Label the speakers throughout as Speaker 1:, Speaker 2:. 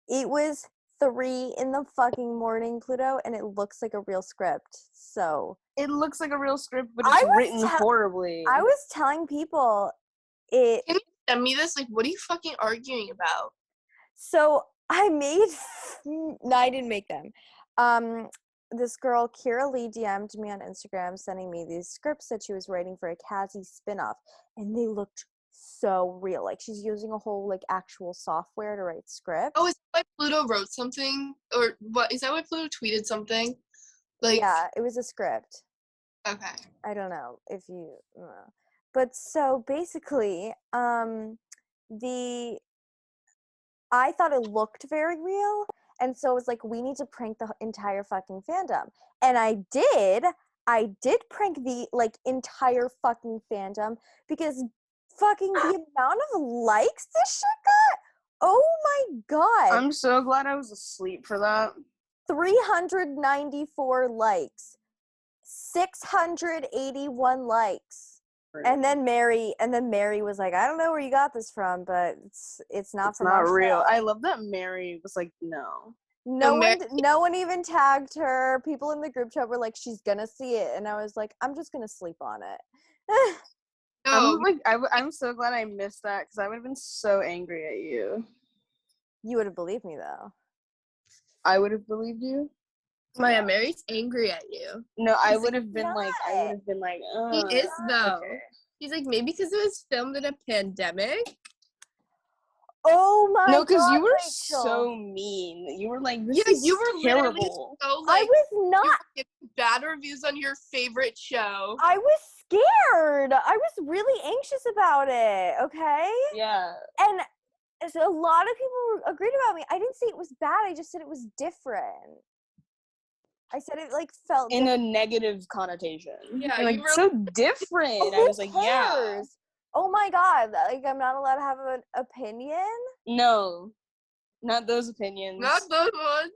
Speaker 1: It was 3 in the fucking morning, Pluto, and it looks like a real script. So
Speaker 2: It looks like a real script, but it's written horribly.
Speaker 1: I was telling people it.
Speaker 3: Can you send me this? Like, what are you fucking arguing about?
Speaker 1: So I made. No, I didn't make them. This girl, Kira Lee, DM'd me on Instagram sending me these scripts that she was writing for a Cazzie Spin-off, and they looked so real. Like, she's using a whole, like, actual software to write scripts.
Speaker 3: Oh, is that why Pluto wrote something? Or what? Is that why Pluto tweeted something? Like,
Speaker 1: yeah, it was a script.
Speaker 3: Okay.
Speaker 1: I don't know if you know. But so basically, I thought it looked very real, and so it was like, we need to prank the entire fucking fandom. And I did prank the, like, entire fucking fandom, because fucking the amount of likes this shit got, oh my god.
Speaker 2: I'm so glad I was asleep for that.
Speaker 1: 394 likes. 681 likes. And then Mary was like, I don't know where you got this from, but it's not from our
Speaker 2: real.
Speaker 1: show.
Speaker 2: I love that Mary was like, no.
Speaker 1: No one even tagged her. People in the group chat were like, she's gonna see it, and I was like, I'm just gonna sleep on it.
Speaker 2: I'm so glad I missed that, because I would have been so angry at you.
Speaker 1: You would have believed me, though.
Speaker 2: I would have believed you?
Speaker 3: Maya, Mary's angry at you.
Speaker 2: No, I would have been like,
Speaker 3: he is, though.
Speaker 2: Okay.
Speaker 3: He's like, maybe because it was filmed in a pandemic.
Speaker 1: Oh my god.
Speaker 2: No, because you were
Speaker 1: Rachel.
Speaker 2: so mean. You were like, this is
Speaker 3: you were
Speaker 2: terrible.
Speaker 3: So, like,
Speaker 1: I was not.
Speaker 3: you were bad reviews on your favorite show.
Speaker 1: I was scared. I was really anxious about it, okay?
Speaker 2: Yeah.
Speaker 1: And so a lot of people agreed about me. I didn't say it was bad. I just said it was different. I said it, like, felt
Speaker 2: in
Speaker 1: different.
Speaker 2: a negative connotation.
Speaker 3: Yeah,
Speaker 2: like, so different.
Speaker 1: Oh,
Speaker 2: I was like, yeah.
Speaker 1: Oh my god, like, I'm not allowed to have an opinion?
Speaker 2: No. Not those opinions.
Speaker 3: Not those ones.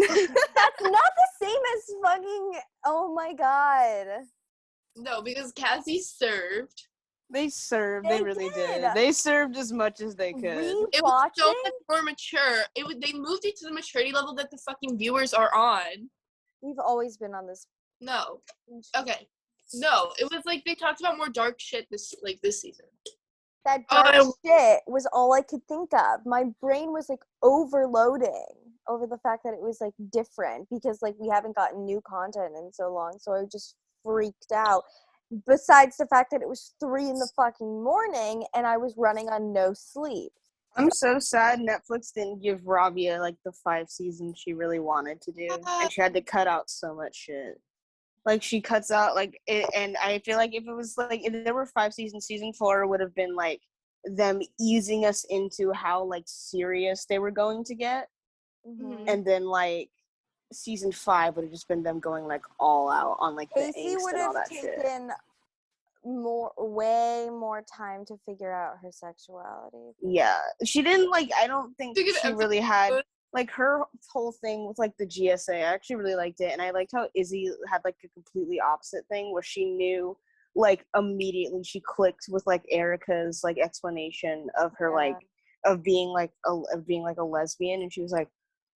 Speaker 1: That's not the same as fucking, oh my god.
Speaker 3: No, because Cazzie served.
Speaker 2: They served.
Speaker 1: They
Speaker 2: They really
Speaker 1: did.
Speaker 2: did. They served as much as they could.
Speaker 3: It was so much more mature. They moved it to the maturity level that the fucking viewers are on.
Speaker 1: We've always been on this.
Speaker 3: No. Okay. No, it was like they talked about more dark shit this season.
Speaker 1: That dark shit was all I could think of. My brain was, like, overloading over the fact that it was, like, different, because, like, we haven't gotten new content in so long, so I just freaked out. Besides the fact that it was 3 in the fucking morning and I was running on no sleep.
Speaker 2: I'm so sad Netflix didn't give Rabia, like, the 5 seasons she really wanted to do. And she had to cut out so much shit. Like, she cuts out, like, it, and I feel like if it was, like, if there were 5 seasons, season 4 would have been, like, them easing us into how, like, serious they were going to get.
Speaker 1: Mm-hmm.
Speaker 2: And then, like, season 5 would have just been them going, like, all out on, like, the angst and all that shit.
Speaker 1: Izzie would have taken way more time to figure out her sexuality.
Speaker 2: Yeah. She didn't, like, I don't think she really had, like, her whole thing with, like, the GSA. I actually really liked it, and I liked how Izzie had, like, a completely opposite thing where she knew, like, immediately she clicked with, like, Erica's, like, explanation of her, like, of being like a lesbian, and she was like,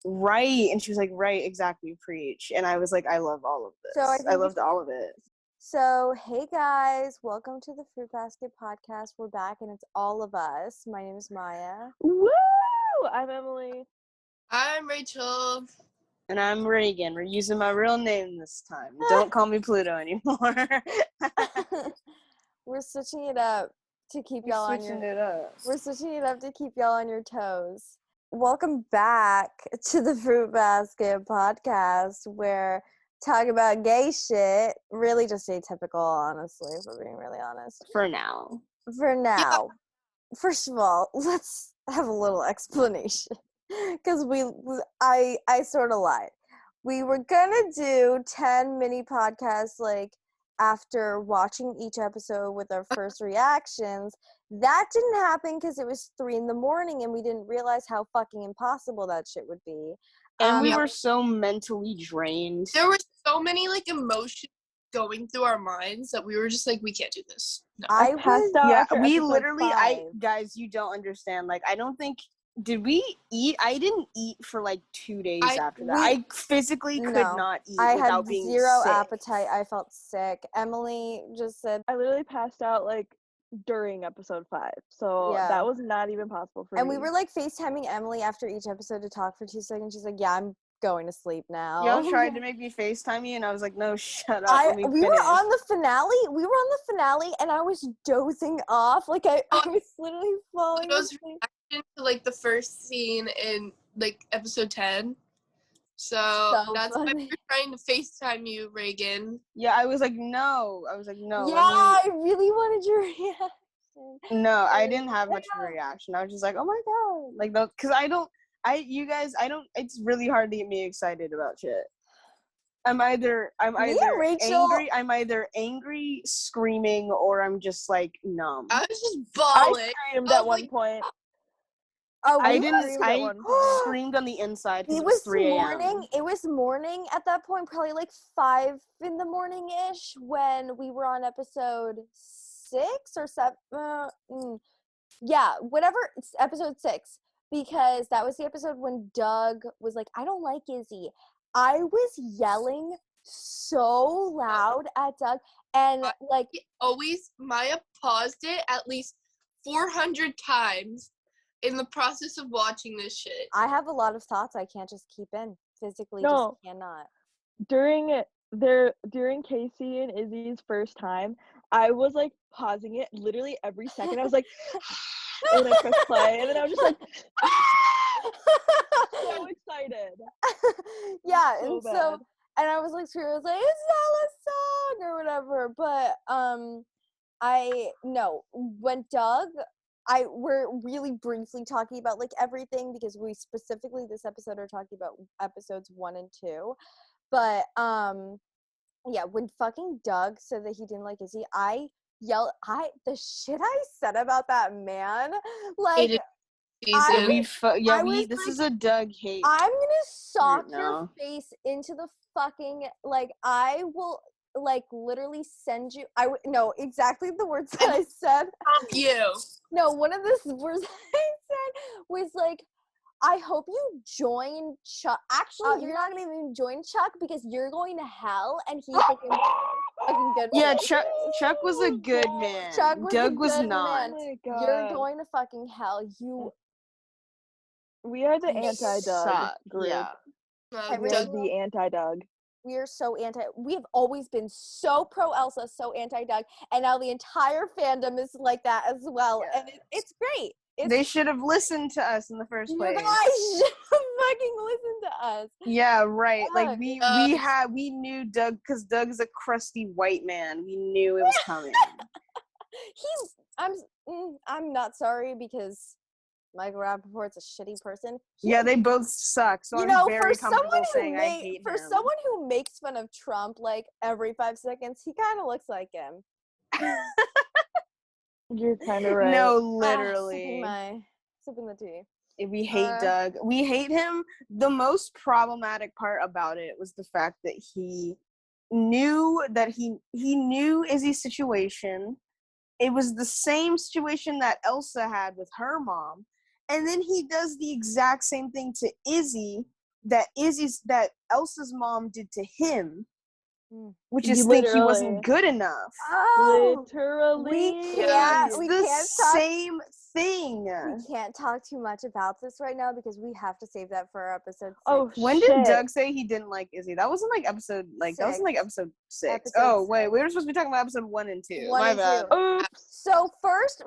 Speaker 2: right, and she was like, right, exactly, preach. And I was like, I love all of this. So I loved all of it.
Speaker 1: So, hey guys, welcome to the Fruit Basket Podcast. We're back, and it's all of us. My name is Maya.
Speaker 2: Woo! I'm Emily.
Speaker 3: I'm Rachel.
Speaker 2: And I'm Reagan. We're using my real name this time. Don't call me Pluto anymore.
Speaker 1: We're switching it up to keep y'all on your... We're switching it up to keep y'all on your toes. Welcome back to the Fruit Basket Podcast, where talk about gay shit. Really just atypical, honestly, if we're being really honest.
Speaker 2: For now.
Speaker 1: Yeah. First of all, let's have a little explanation. Because I sort of lied. We were gonna do 10 mini podcasts, like, after watching each episode with our first reactions. That didn't happen because it was 3 in the morning and we didn't realize how fucking impossible that shit would be.
Speaker 2: And we were so mentally drained.
Speaker 3: There were so many, like, emotions going through our minds that we were just like, we can't do this. No.
Speaker 1: I passed out.
Speaker 2: Yeah, we literally, guys, you don't understand. Like, I don't think Did we eat? I didn't eat for like 2 days after that. I physically could not eat without being sick.
Speaker 1: I had zero appetite. I felt sick. Emily just said
Speaker 4: I literally passed out like during episode 5, so that was not even possible for me.
Speaker 1: And we were like FaceTiming Emily after each episode to talk for 2 seconds. She's like, "Yeah, I'm going to sleep now."
Speaker 2: Y'all tried to make me FaceTime you, and I was like, "No, shut up."
Speaker 1: We were on the finale, and I was dozing off. Like I was literally falling asleep.
Speaker 3: To like the first scene in like episode 10. So that's why we were trying to FaceTime you, Reagan.
Speaker 2: Yeah, I was like, no.
Speaker 1: Yeah, I really wanted your reaction.
Speaker 2: No, I didn't have much of a reaction. I was just like, oh my god. Like, because it's really hard to get me excited about shit. I'm either angry, screaming, or I'm just like numb.
Speaker 3: I was just bawling.
Speaker 4: I screamed at one point.
Speaker 1: Oh,
Speaker 2: I screamed on the inside because it was 3 a.m.
Speaker 1: It was morning at that point, probably like 5 in the morning-ish when we were on episode 6 or 7. Yeah, whatever, it's episode 6. Because that was the episode when Doug was like, I don't like Izzie. I was yelling so loud at Doug, and like
Speaker 3: always, Maya paused it at least 400 times in the process of watching this shit.
Speaker 1: I have a lot of thoughts I can't just keep in. Physically, just cannot.
Speaker 4: During Casey and Izzie's first time, I was like pausing it literally every second. I was like, and then I pressed play, and then I was just like, so excited.
Speaker 1: Yeah, and I was like, it's not a song or whatever. But when Doug. We're really briefly talking about like everything because we specifically this episode are talking about episodes 1 and 2. But when fucking Doug said that he didn't like Izzie, I yelled the shit I said about that man. Like
Speaker 2: this is a Doug hate.
Speaker 1: I'm gonna sock your face into the fucking I will literally send you. No, exactly the words that I said.
Speaker 3: You.
Speaker 1: No, one of the words I said was like, I hope you join Chuck. Actually, you're not gonna even join Chuck because you're going to hell, and he's fucking good.
Speaker 2: Yeah, Chuck was a good man. Doug was not.
Speaker 1: Oh you're going to fucking hell.
Speaker 4: We are the anti-Doug group.
Speaker 2: Yeah.
Speaker 4: We are the anti-Doug.
Speaker 1: We are so we've always been so pro Elsa, so anti-Doug, and now the entire fandom is like that as well, and it's great.
Speaker 2: They should have listened to us in the first place.
Speaker 1: You guys should have fucking listened to us.
Speaker 2: Yeah, right. Like we knew Doug, because Doug's a crusty white man. We knew it was coming.
Speaker 1: I'm not sorry because Michael Rappaport's a shitty person.
Speaker 2: They both suck. So I'm very comfortable saying I hate him.
Speaker 1: For someone who makes fun of Trump like every 5 seconds, he kind of looks like him.
Speaker 4: You're kind of right.
Speaker 2: No, literally.
Speaker 1: Sipping the tea.
Speaker 2: We hate Doug. We hate him. The most problematic part about it was the fact that he knew Izzie's situation. It was the same situation that Elsa had with her mom. And then he does the exact same thing to Izzie that Elsa's mom did to him, which is think he wasn't good enough.
Speaker 1: Oh,
Speaker 4: literally.
Speaker 2: Same thing.
Speaker 1: We can't talk too much about this right now because we have to save that for our episode 6.
Speaker 4: Oh,
Speaker 2: when did Doug say he didn't like Izzie? That wasn't like episode 6. Wait, we were supposed to be talking about episode 1 and 2. My bad.
Speaker 1: So first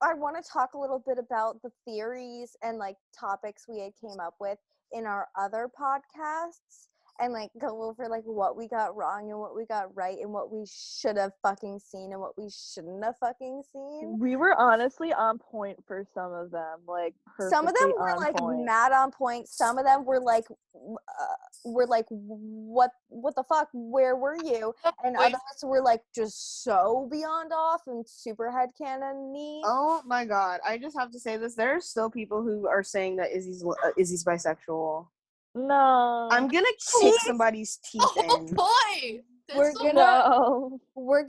Speaker 1: I want to talk a little bit about the theories and like topics we had came up with in our other podcasts, and like go over like what we got wrong and what we got right and what we should have fucking seen and what we shouldn't have fucking seen.
Speaker 4: We were honestly on point for some of them, like
Speaker 1: some of them were like mad on point. Some of them were like what the fuck, where were you? And others were like just so beyond off and super headcanon-y.
Speaker 2: Oh my god, I just have to say this, there are still people who are saying that Izzie's bisexual.
Speaker 4: No.
Speaker 2: I'm gonna kick somebody's teeth in.
Speaker 3: Boy!
Speaker 1: We're gonna
Speaker 4: No.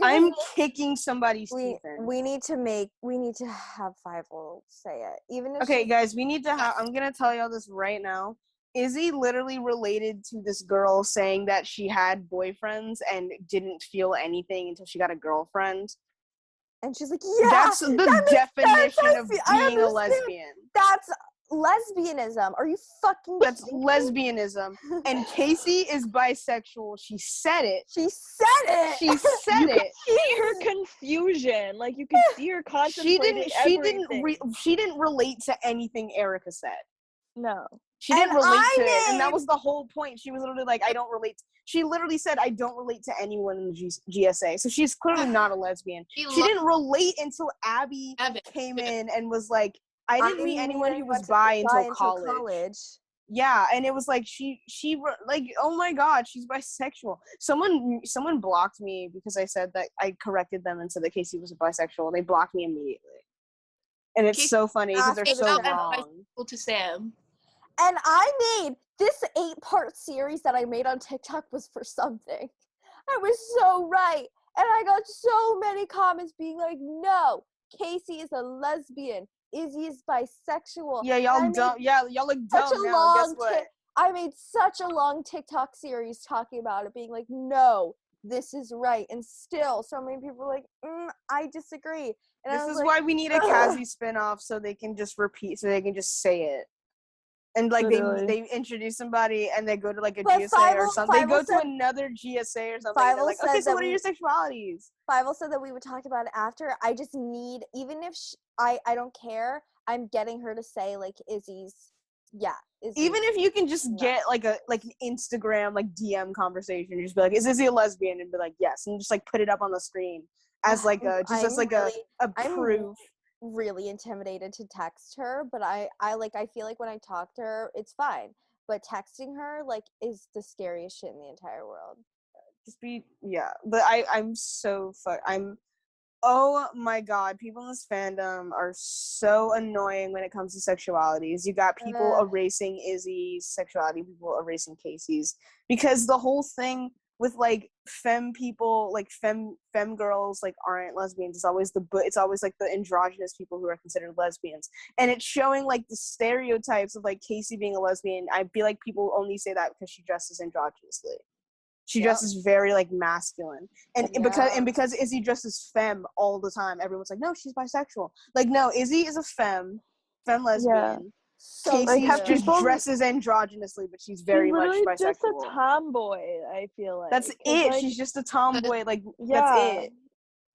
Speaker 2: I'm kicking somebody's teeth in.
Speaker 1: we need to have Fivel say it. Even if
Speaker 2: Okay, guys, we need to have. I'm gonna tell y'all this right now. Izzie literally related to this girl saying that she had boyfriends and didn't feel anything until she got a girlfriend.
Speaker 1: And she's like, yeah,
Speaker 2: that's the definition of being a lesbian.
Speaker 1: That's lesbianism. Are you fucking
Speaker 2: That's
Speaker 1: kidding
Speaker 2: lesbianism. And Cazzie is bisexual. She said it.
Speaker 1: She said it.
Speaker 2: She said
Speaker 4: you
Speaker 2: it.
Speaker 4: could see her confusion. Like, you could see her contemplating everything.
Speaker 2: She didn't relate to anything Erica said.
Speaker 4: No.
Speaker 2: She didn't relate to it, and that was the whole point. She was literally like, I don't relate. She literally said, I don't relate to anyone in the GSA. So she's clearly not a lesbian. She didn't relate until Abby came in and was like, I didn't meet anyone who was bi until college. Yeah, and it was like she like, oh my god, she's bisexual. Someone blocked me because I said that I corrected them and said that Cazzie was a bisexual. They blocked me immediately, and it's so funny because they're so wrong.
Speaker 3: To Sam.
Speaker 1: And I made this 8-part series that I made on TikTok was for something. I was so right. And I got so many comments being like, no, Cazzie is a lesbian. Izzie is bisexual.
Speaker 2: Yeah, y'all don't. Yeah, y'all look dumb now. Guess what?
Speaker 1: I made such a long TikTok series talking about it, being like, no, this is right. And still, so many people are like, I disagree. And
Speaker 2: this is like, why we need a Cazzie spin-off so they can just repeat, so they can just say it. And like they introduce somebody and they go to like a GSA or something. They go to another GSA or something. And they're like, okay, so what are your sexualities?
Speaker 1: Fivel said that we would talk about it after. I just need, even if I don't care, I'm getting her to say like Izzie's. Even
Speaker 2: if you can just get like an Instagram like DM conversation, just be like, is Izzie a lesbian? And be like, yes, and just like put it up on the screen as like a proof.
Speaker 1: Really intimidated to text her, but I feel like when I talk to her it's fine, but texting her like is the scariest shit in the entire world.
Speaker 2: But I'm so oh my god, people in this fandom are so annoying when it comes to sexualities. You got people erasing Izzie's sexuality, people erasing Cazzie's, because the whole thing with like femme people, like femme girls, like aren't lesbians. It's always like the androgynous people who are considered lesbians, and it's showing like the stereotypes of like Cazzie being a lesbian. I feel like people only say that because she dresses androgynously. She dresses very like masculine, and because Izzie dresses femme all the time, everyone's like, no, she's bisexual. Like, no, Izzie is a femme lesbian.
Speaker 4: Yeah.
Speaker 1: So
Speaker 2: Cazzie just dresses androgynously, but she's very much bisexual.
Speaker 4: Just a tomboy, I feel like.
Speaker 2: That's it. Like, she's just a tomboy. Like, that's it.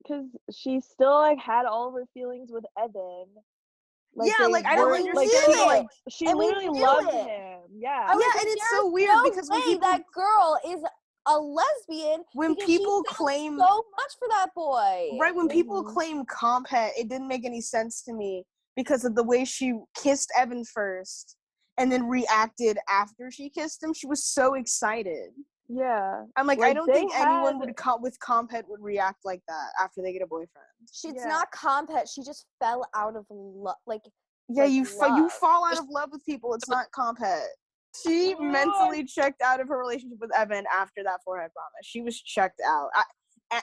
Speaker 4: Because she still like had all of her feelings with Evan.
Speaker 2: Like, I don't understand.
Speaker 4: She literally loved him. Yeah.
Speaker 1: And it's so weird because when that girl is a lesbian,
Speaker 2: when people claim
Speaker 1: so much for that boy,
Speaker 2: right? When people claim comp het, it didn't make any sense to me because of the way she kissed Evan first and then reacted after she kissed him. She was so excited.
Speaker 4: Yeah.
Speaker 2: I'm like I don't think anyone with comp het would react like that after they get a boyfriend.
Speaker 1: She's not comp het. She just fell out of love.
Speaker 2: You fall out of love with people. It's not comp het. She mentally checked out of her relationship with Evan after that forehead promise. She was checked out.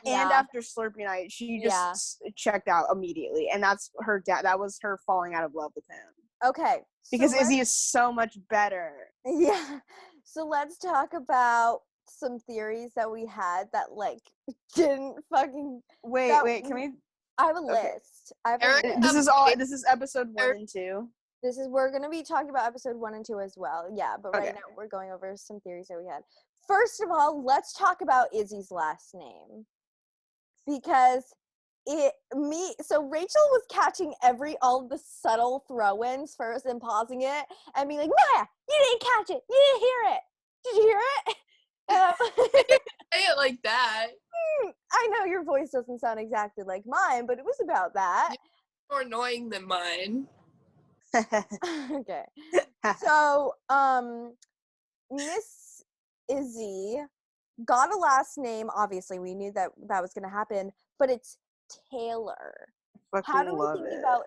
Speaker 2: And after Slurpee night, she just checked out immediately. And that's her dad. That was her falling out of love with him.
Speaker 1: Okay.
Speaker 2: Because Izzie is so much better.
Speaker 1: Yeah. So let's talk about some theories that we had that didn't fucking.
Speaker 2: Wait. Can we?
Speaker 1: I have a list.
Speaker 2: This is episode 1 and 2.
Speaker 1: We're going to be talking about episode 1 and 2 as well. Yeah, but right now we're going over some theories that we had. First of all, let's talk about Izzie's last name. Because so Rachael was catching all of the subtle throw-ins first and pausing it and being like, Maya, you didn't catch it. You didn't hear it. Did you hear it?
Speaker 3: Say it like that.
Speaker 1: I know your voice doesn't sound exactly like mine, but it was about that.
Speaker 3: You're more annoying than mine.
Speaker 1: Okay. So, Miss Izzie got a last name. Obviously, we knew that was going to happen, but it's Taylor. How do we think about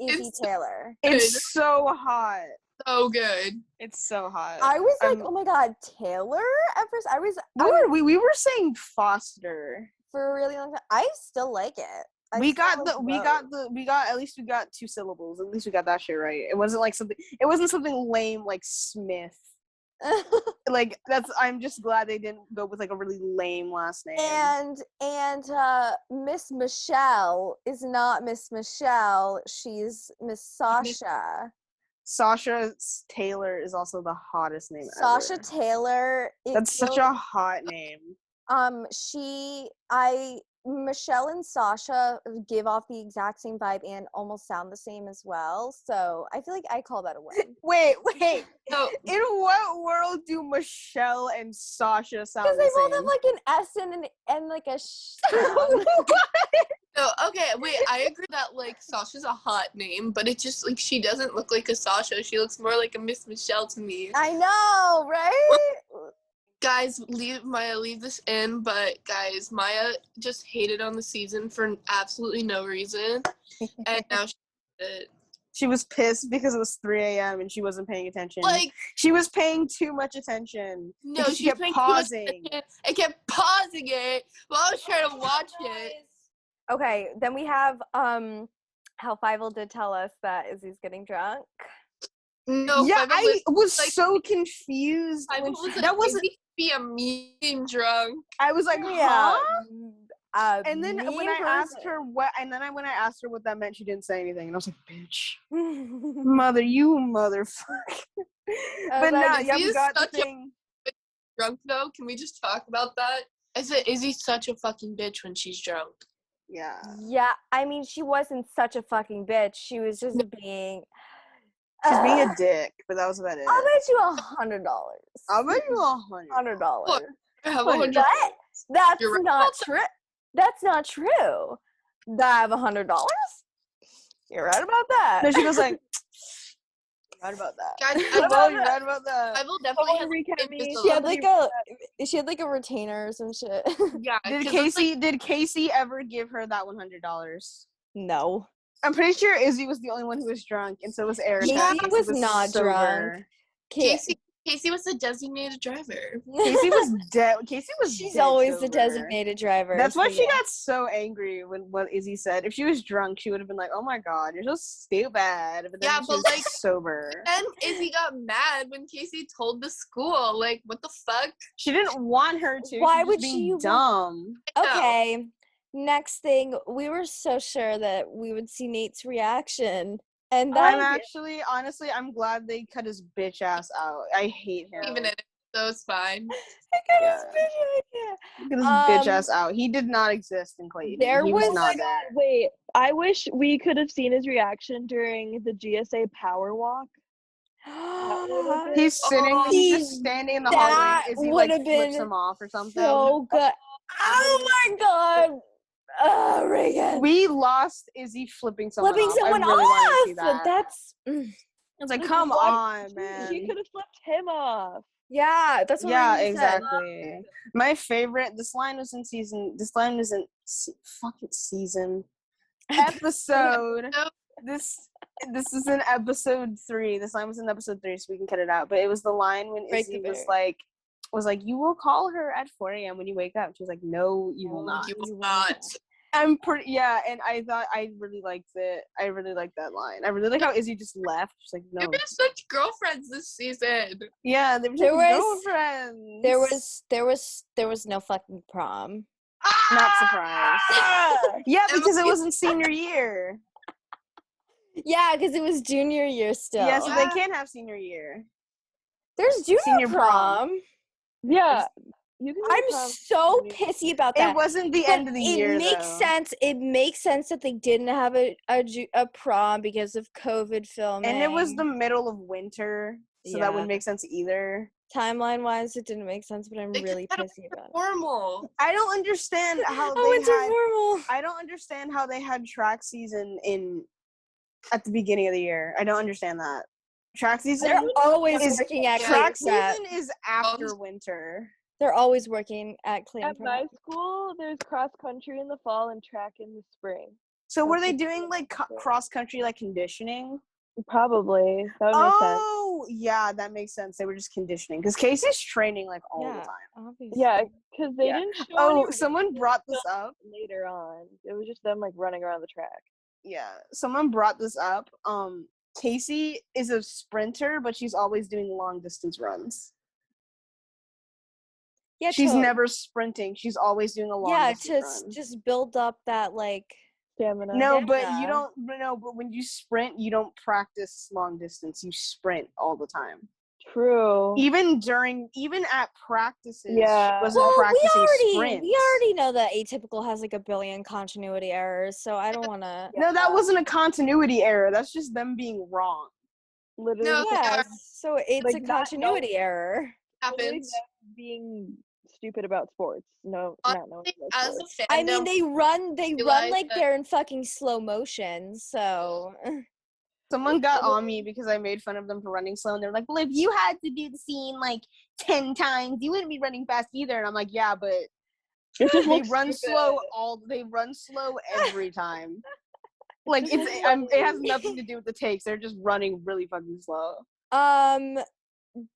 Speaker 1: Izzie Taylor?
Speaker 2: It's so hot.
Speaker 3: so good.
Speaker 2: It's so hot.
Speaker 1: I was like, oh my god, Taylor at first.
Speaker 2: We were saying Foster
Speaker 1: for a really long time. I still like it. At least we got 2 syllables. At least we got that shit right. It wasn't something lame like Smith. Like I'm just glad they didn't go with like a really lame last name. And Miss Michelle is not Miss Michelle. She's Miss Sasha.
Speaker 2: Sasha Taylor is also the hottest name
Speaker 1: Sasha
Speaker 2: ever.
Speaker 1: Taylor.
Speaker 2: That's such a hot name.
Speaker 1: Michelle and Sasha give off the exact same vibe and almost sound the same as well. So I feel like I call that a win.
Speaker 2: Wait.
Speaker 3: So,
Speaker 2: In what world do Michelle and Sasha sound the same?
Speaker 1: Because they both have like an S and like a sound.
Speaker 3: no, okay, wait, I agree that like Sasha's a hot name, but it's just like she doesn't look like a Sasha. She looks more like a Miss Michelle to me.
Speaker 1: I know, right?
Speaker 3: Guys, leave this in, but guys, Maya just hated on the season for absolutely no reason, and now she did it.
Speaker 2: She was pissed because it was 3 a.m. and she wasn't paying attention.
Speaker 3: Like,
Speaker 2: she was paying too much attention.
Speaker 3: No,
Speaker 2: she kept pausing.
Speaker 3: I kept pausing it while I was trying to watch it.
Speaker 1: Okay, then we have how Fivel did tell us that Izzie's getting drunk.
Speaker 3: No,
Speaker 2: yeah, I was
Speaker 3: like,
Speaker 2: so confused.
Speaker 3: That wasn't be a mean drunk.
Speaker 2: I was like,
Speaker 1: yeah.
Speaker 2: Huh? And then when I asked her what that meant, she didn't say anything, and I was like, "Bitch, mother, you motherfucker." But no, yeah, we got the thing.
Speaker 3: Drunk though? Can we just talk about that? I said, Izzie's such a fucking bitch when she's drunk.
Speaker 2: Yeah.
Speaker 1: Yeah, I mean, she wasn't such a fucking bitch. She was just being.
Speaker 2: She's being a dick, but that was about it.
Speaker 1: I'll bet you $100.
Speaker 2: I'll bet you
Speaker 1: $100.
Speaker 3: What?
Speaker 1: That's not true. That's not true. I have $100. You're right about that.
Speaker 2: No, she goes like, right about that.
Speaker 3: Guys,
Speaker 2: you're right about that.
Speaker 3: I will definitely
Speaker 1: She had like a retainer or some shit.
Speaker 3: Yeah.
Speaker 2: Did Casey ever give her that $100?
Speaker 1: No.
Speaker 2: I'm pretty sure Izzie was the only one who was drunk, and so was Erica.
Speaker 1: Casey was not sober. Drunk.
Speaker 3: Casey was the designated driver.
Speaker 2: Casey was dead. She's
Speaker 1: always
Speaker 2: sober.
Speaker 1: The designated driver.
Speaker 2: That's why she got so angry when what Izzie said. If she was drunk, she would have been like, "Oh my god, you're so stupid." But then she was like sober.
Speaker 3: And Izzie got mad when Casey told the school, like, what the fuck?
Speaker 2: She didn't want her to.
Speaker 1: Why would she?
Speaker 2: Dumb.
Speaker 1: Okay. Next thing, we were so sure that we would see Nate's reaction. And
Speaker 2: honestly, I'm glad they cut his bitch ass out. I hate him.
Speaker 3: Even in it, so it's fine.
Speaker 2: Get his bitch ass out. He did not exist in Clayton. He was not there.
Speaker 4: Wait, I wish we could have seen his reaction during the GSA Power Walk.
Speaker 2: He's just standing in the hallway. Is he like flips him off or something?
Speaker 1: So good. Oh my god. Reagan.
Speaker 2: We lost Izzie flipping someone off.
Speaker 1: I really
Speaker 2: off. See that.
Speaker 1: That's.
Speaker 2: I was like, come on, man.
Speaker 4: She could have flipped him off.
Speaker 1: Yeah, that's what.
Speaker 2: Yeah, exactly. Said. My favorite. This line was in fucking season. Episode. This is in episode 3. This line was in episode 3, so we can cut it out. But it was the line when Izzie was like, you will call her at 4 a.m. when you wake up. She was like, no, you will not.
Speaker 3: You will not.
Speaker 2: I'm pretty, yeah, and I thought I really liked it. I really liked that line. I really like how Izzie just left. She's like, no.
Speaker 3: They've been such girlfriends this season.
Speaker 2: Yeah, they were girlfriends.
Speaker 1: There was no fucking prom.
Speaker 2: Not surprised. Yeah, because it wasn't senior year.
Speaker 1: Yeah, because it was junior year still.
Speaker 2: Yeah, so they can't have senior year.
Speaker 1: There's junior prom.
Speaker 4: Yeah.
Speaker 1: I'm so pissy about that.
Speaker 2: It wasn't the end of the year.
Speaker 1: It makes sense. It makes sense that they didn't have a prom because of COVID filming.
Speaker 2: And it was the middle of winter, so that wouldn't make sense either.
Speaker 1: Timeline wise, it didn't make sense, but I'm really pissy about it.
Speaker 3: Formal.
Speaker 2: I don't understand how I don't understand how they had track season at the beginning of the year. I don't understand that. Track season.
Speaker 1: They're always working at
Speaker 2: track season is after winter.
Speaker 1: They're always working at Clayton.
Speaker 4: At my school, there's cross country in the fall and track in the spring.
Speaker 2: So were they doing like cross country like conditioning?
Speaker 4: Probably. That would make sense.
Speaker 2: Oh, yeah, that makes sense. They were just conditioning because Casey's training like all the time.
Speaker 1: Obviously.
Speaker 4: Yeah, because they didn't show any
Speaker 2: someone brought this up
Speaker 4: later on. It was just them like running around the track.
Speaker 2: Yeah, someone brought this up. Casey is a sprinter, but she's always doing long distance runs.
Speaker 1: Yeah,
Speaker 2: she's never sprinting. She's always doing a long distance run.
Speaker 1: Just build up that like
Speaker 4: stamina.
Speaker 2: No, but you don't. No, but when you sprint, you don't practice long distance. You sprint all the time.
Speaker 4: True.
Speaker 2: Even at practices, she wasn't
Speaker 1: well,
Speaker 2: practicing sprints.
Speaker 1: We already know that Atypical has like a billion continuity errors, so I don't want to.
Speaker 2: No, that wasn't a continuity error. That's just them being wrong.
Speaker 4: Literally.
Speaker 3: No,
Speaker 1: yeah, so it's like a continuity error.
Speaker 3: Happens.
Speaker 4: Being stupid about sports. No, not knowing
Speaker 3: as a fandom,
Speaker 1: I mean, they run like they're in fucking slow motion. So
Speaker 2: someone got on me because I made fun of them for running slow, and they're like, "Well, if you had to do the scene like 10 times, you wouldn't be running fast either." And I'm like, "Yeah, but they run slow every time." Like it has nothing to do with the takes. They're just running really fucking slow.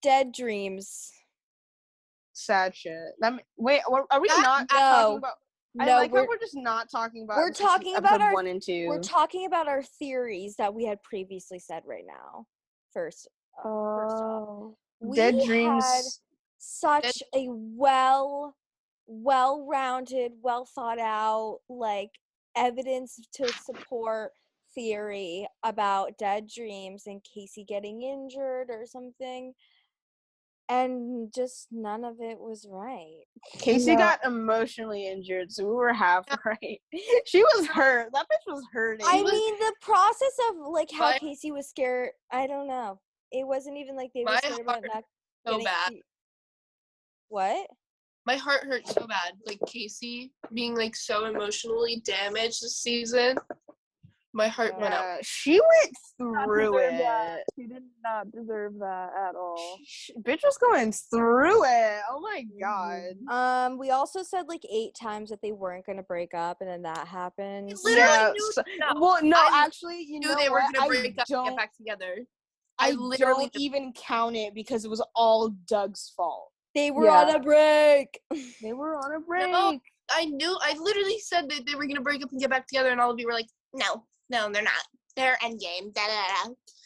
Speaker 1: Dead dreams.
Speaker 2: Sad shit. Wait, are we not talking about? I like how we're just not talking about.
Speaker 1: We're talking about our
Speaker 2: 1 and 2.
Speaker 1: We're talking about our theories that we had previously said right now. First off,
Speaker 2: Dead dreams.
Speaker 1: Had such a well-rounded, well thought out, like evidence to support theory about dead dreams and Casey getting injured or something. And just none of it was right.
Speaker 2: Casey got emotionally injured, so we were half right. She was hurt. That bitch was hurting.
Speaker 1: I mean, the process of like how Casey was scared. I don't know. It wasn't even like they were scared about not getting
Speaker 3: bad.
Speaker 1: What?
Speaker 3: My heart hurt so bad. Like Casey being like so emotionally damaged this season. My heart went out.
Speaker 2: She went through it.
Speaker 4: She did not deserve that at all.
Speaker 2: Bitch was going through it. Oh my god.
Speaker 1: We also said like 8 times that they weren't gonna break up, and then that happened.
Speaker 2: Actually, you know
Speaker 3: they were gonna break up and get back together.
Speaker 2: I literally don't even count it because it was all Doug's fault.
Speaker 1: They were on a break.
Speaker 2: They were on a break.
Speaker 3: No, I literally said that they were gonna break up and get back together, and all of you were like, No, they're not. They're endgame.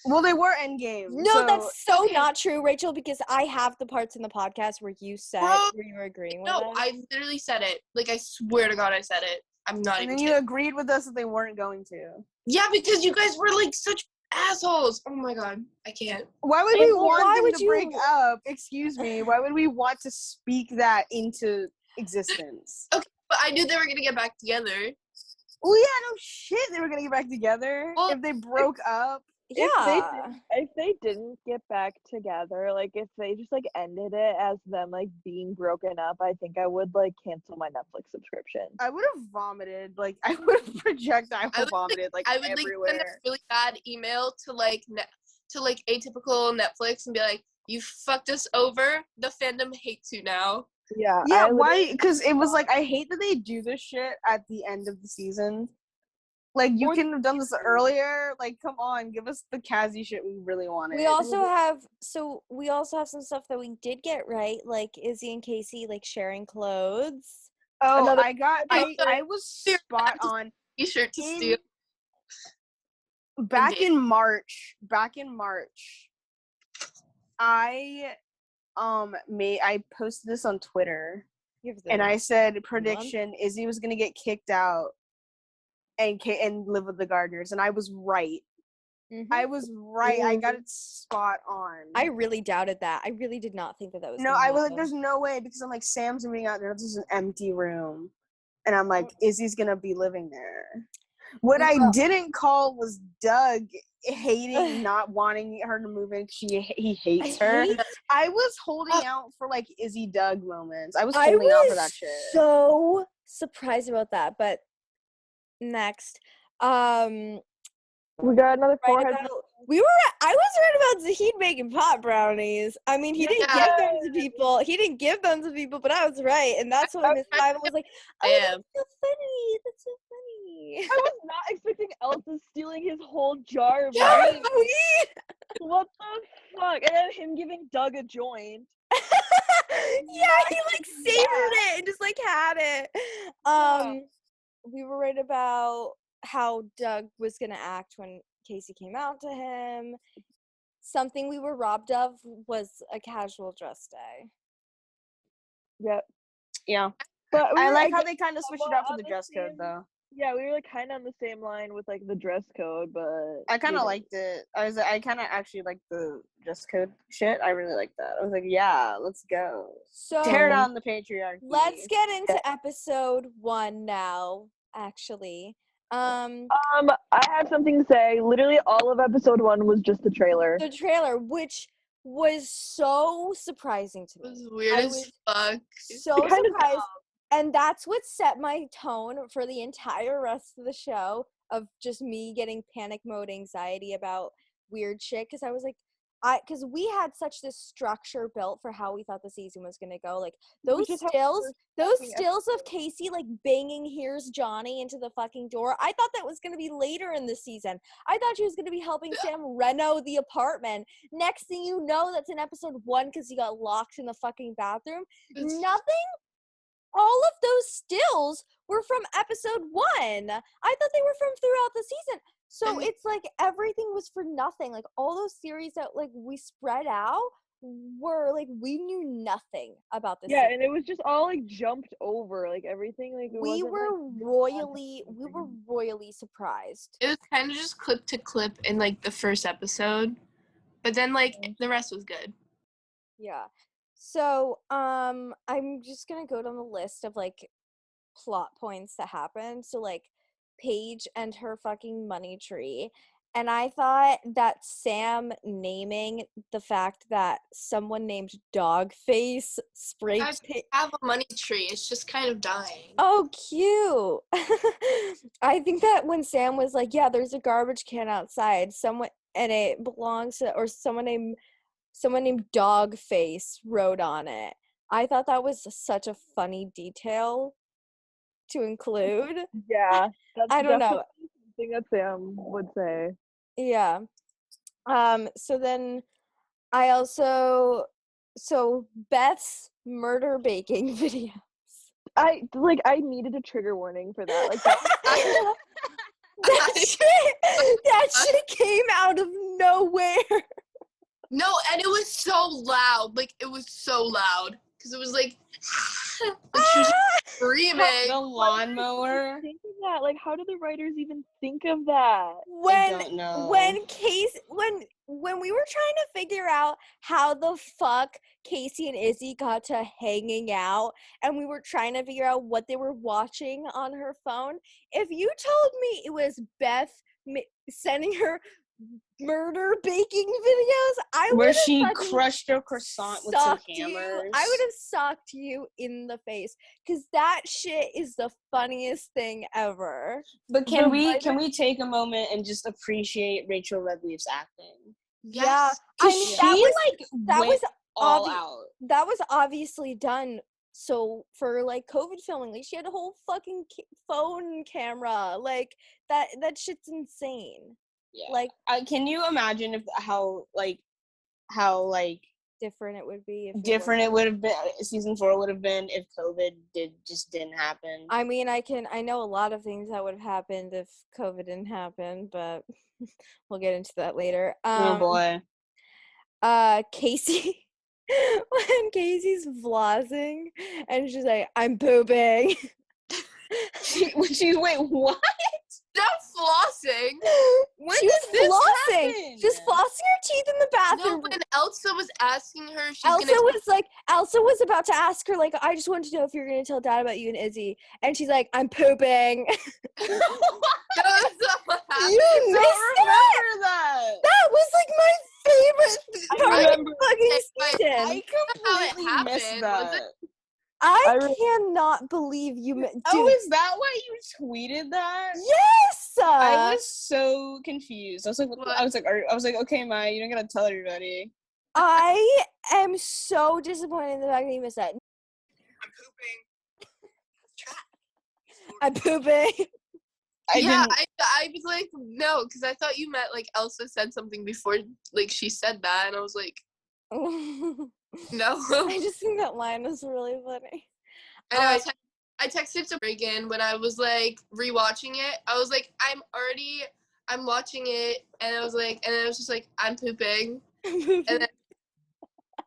Speaker 2: Well, they were endgame.
Speaker 1: No, that's not true, Rachel, because I have the parts in the podcast where you said where you were agreeing with us.
Speaker 3: No, I literally said it. Like, I swear to God I said it. I'm not even kidding.
Speaker 2: And then you agreed with us that they weren't going to.
Speaker 3: Yeah, because you guys were, like, such assholes. Oh, my God. I can't.
Speaker 2: Why would we want them to break up? Excuse me. Why would we want to speak that into existence?
Speaker 3: Okay, but I knew they were going to get back together.
Speaker 2: Well, yeah, no shit. They were gonna get back together if they broke up.
Speaker 1: Yeah.
Speaker 4: If they didn't get back together, like if they just like ended it as them like being broken up, I think I would like cancel my Netflix subscription.
Speaker 2: I would have vomited. Like I would have projected. Vomited like everywhere.
Speaker 3: I would send a really bad email to like Atypical Netflix and be like, "You fucked us over. The fandom hates you now."
Speaker 4: Yeah.
Speaker 2: Why? Because it was like I hate that they do this shit at the end of the season. Like you couldn't have done this earlier. Like, come on, give us the Cazzie shit we really wanted.
Speaker 1: We also have some stuff that we did get right, like Izzie and Casey like sharing clothes.
Speaker 2: Oh, I was spot on.
Speaker 3: T-shirt to steal.
Speaker 2: Back in March, I posted this on Twitter, and I said prediction: Izzie was gonna get kicked out and live with the Gardners, and I was right. Mm-hmm. I was right. I got it spot on.
Speaker 1: I really doubted that. I really did not think that was.
Speaker 2: No, I was like, "There's no way," because I'm like, Sam's moving out there. This is an empty room, and I'm like, Izzie's gonna be living there. What I didn't call was Doug hating, not wanting her to move in. He hates her. I was holding out for like Izzie Doug moments. I was holding out for that shit.
Speaker 1: So surprised about that. But next,
Speaker 4: we got another forehead.
Speaker 1: I was right about Zahid making pot brownies. I mean, he didn't give them to people. He didn't give them to people, but I was right, and that's when Miss Fivel was like, "Oh, that's so funny. That's so funny."
Speaker 4: I was not expecting Elsa stealing his whole jar of
Speaker 1: Yeah,
Speaker 4: weed. What the fuck? And then him giving Doug a joint.
Speaker 1: Yeah, he like savored it and just like had it. We were right about how Doug was gonna act when Casey came out to him. Something we were robbed of was a casual dress day.
Speaker 4: Yep.
Speaker 2: Yeah.
Speaker 4: But
Speaker 2: I like how they kind of switched it up for the dress code, though.
Speaker 4: Yeah, we were like kind of on the same line with like the dress code, but
Speaker 2: I kind of liked it. I kind of actually liked the dress code shit. I really liked that. I was like, yeah, let's go.
Speaker 1: So
Speaker 2: Tear down the patriarchy.
Speaker 1: let's get into episode 1 now, actually.
Speaker 4: I have something to say. Literally all of episode 1 was just the trailer.
Speaker 1: The trailer, which was so surprising to me.
Speaker 3: It was weird as fuck.
Speaker 1: So surprised. And that's what set my tone for the entire rest of the show, of just me getting panic mode anxiety about weird shit. Because I was like, because we had such this structure built for how we thought the season was going to go. Like those stills of Casey like banging "Here's Johnny" into the fucking door. I thought that was going to be later in the season. I thought she was going to be helping Sam reno the apartment. Next thing you know, that's in episode 1 because he got locked in the fucking bathroom. Nothing. All of those stills were from episode 1. I thought they were from throughout the season. So it's like everything was for nothing. Like all those series that like we spread out were like we knew nothing about this.
Speaker 4: Yeah,
Speaker 1: season.
Speaker 4: and it was just all like jumped over, like everything. Like
Speaker 1: we were royally surprised.
Speaker 3: It was kind of just clip to clip in like the first episode, but then like the rest was good.
Speaker 1: Yeah. So, I'm just gonna go down the list of, like, plot points that happened. So, like, Paige and her fucking money tree. And I thought that Sam naming the fact that someone named Dogface sprayed
Speaker 3: have a money tree. It's just kind of dying.
Speaker 1: Oh, cute. I think that when Sam was like, yeah, there's a garbage can outside, and it belongs to, or someone named Dogface wrote on it. I thought that was such a funny detail to include.
Speaker 4: Yeah,
Speaker 1: I don't know.
Speaker 4: Something that Sam would say.
Speaker 1: Yeah. So then so Beth's murder baking videos.
Speaker 4: I needed a trigger warning for that. Like
Speaker 1: that shit came out of nowhere.
Speaker 3: No, and it was so loud. Like, it was so loud. Because it was like she was screaming.
Speaker 2: The lawnmower.
Speaker 4: Think of that. Like, how do the writers even think of that?
Speaker 2: I don't know.
Speaker 1: When we were trying to figure out how the fuck Casey and Izzie got to hanging out, and we were trying to figure out what they were watching on her phone, if you told me it was Beth sending her murder baking videos,
Speaker 2: where she crushed a croissant with some hammers.
Speaker 1: I would have socked you in the face, because that shit is the funniest thing ever.
Speaker 2: But can we take a moment and just appreciate Rachel Redleaf's acting?
Speaker 1: Yes. Yeah, I mean, that was
Speaker 2: all out.
Speaker 1: That was obviously done. So for like COVID filming, like she had a whole fucking phone camera. Like that shit's insane.
Speaker 2: Yeah.
Speaker 1: Like,
Speaker 2: can you imagine how
Speaker 1: different it would be?
Speaker 2: It would have been. Season 4 would have been if COVID didn't happen.
Speaker 1: I mean, I know a lot of things that would have happened if COVID didn't happen, but we'll get into that later.
Speaker 2: Oh boy.
Speaker 1: Casey, when Casey's flossing and she's like, "I'm pooping."
Speaker 2: Wait, what?
Speaker 3: Not flossing.
Speaker 2: When
Speaker 1: she was
Speaker 2: did this
Speaker 1: flossing.
Speaker 2: happen?
Speaker 1: She was flossing her teeth in the bathroom.
Speaker 3: No, when Elsa was asking her,
Speaker 1: Elsa was about to ask her, like, I just wanted to know if you're gonna tell Dad about you and Izzie, and she's like, I'm pooping.
Speaker 3: That's not what happened.
Speaker 1: You
Speaker 2: remember that.
Speaker 1: That was like my favorite part of the fucking season.
Speaker 2: I completely missed that.
Speaker 1: I cannot believe you. Dude.
Speaker 2: Oh, is that why you tweeted that?
Speaker 1: Yes.
Speaker 2: I was so confused. I was like, okay, Maya, you don't gotta tell everybody.
Speaker 1: I am so disappointed in the fact that you missed that. I'm pooping.
Speaker 3: I was like, no, because I thought you meant, like, Elsa said something before, like, she said that, and I was like, no.
Speaker 1: I just think that line was really funny.
Speaker 3: I know, I texted to Reagan when I was, like, rewatching it. I was like, I'm watching it, and I was like, and then I was just like, I'm pooping. And then,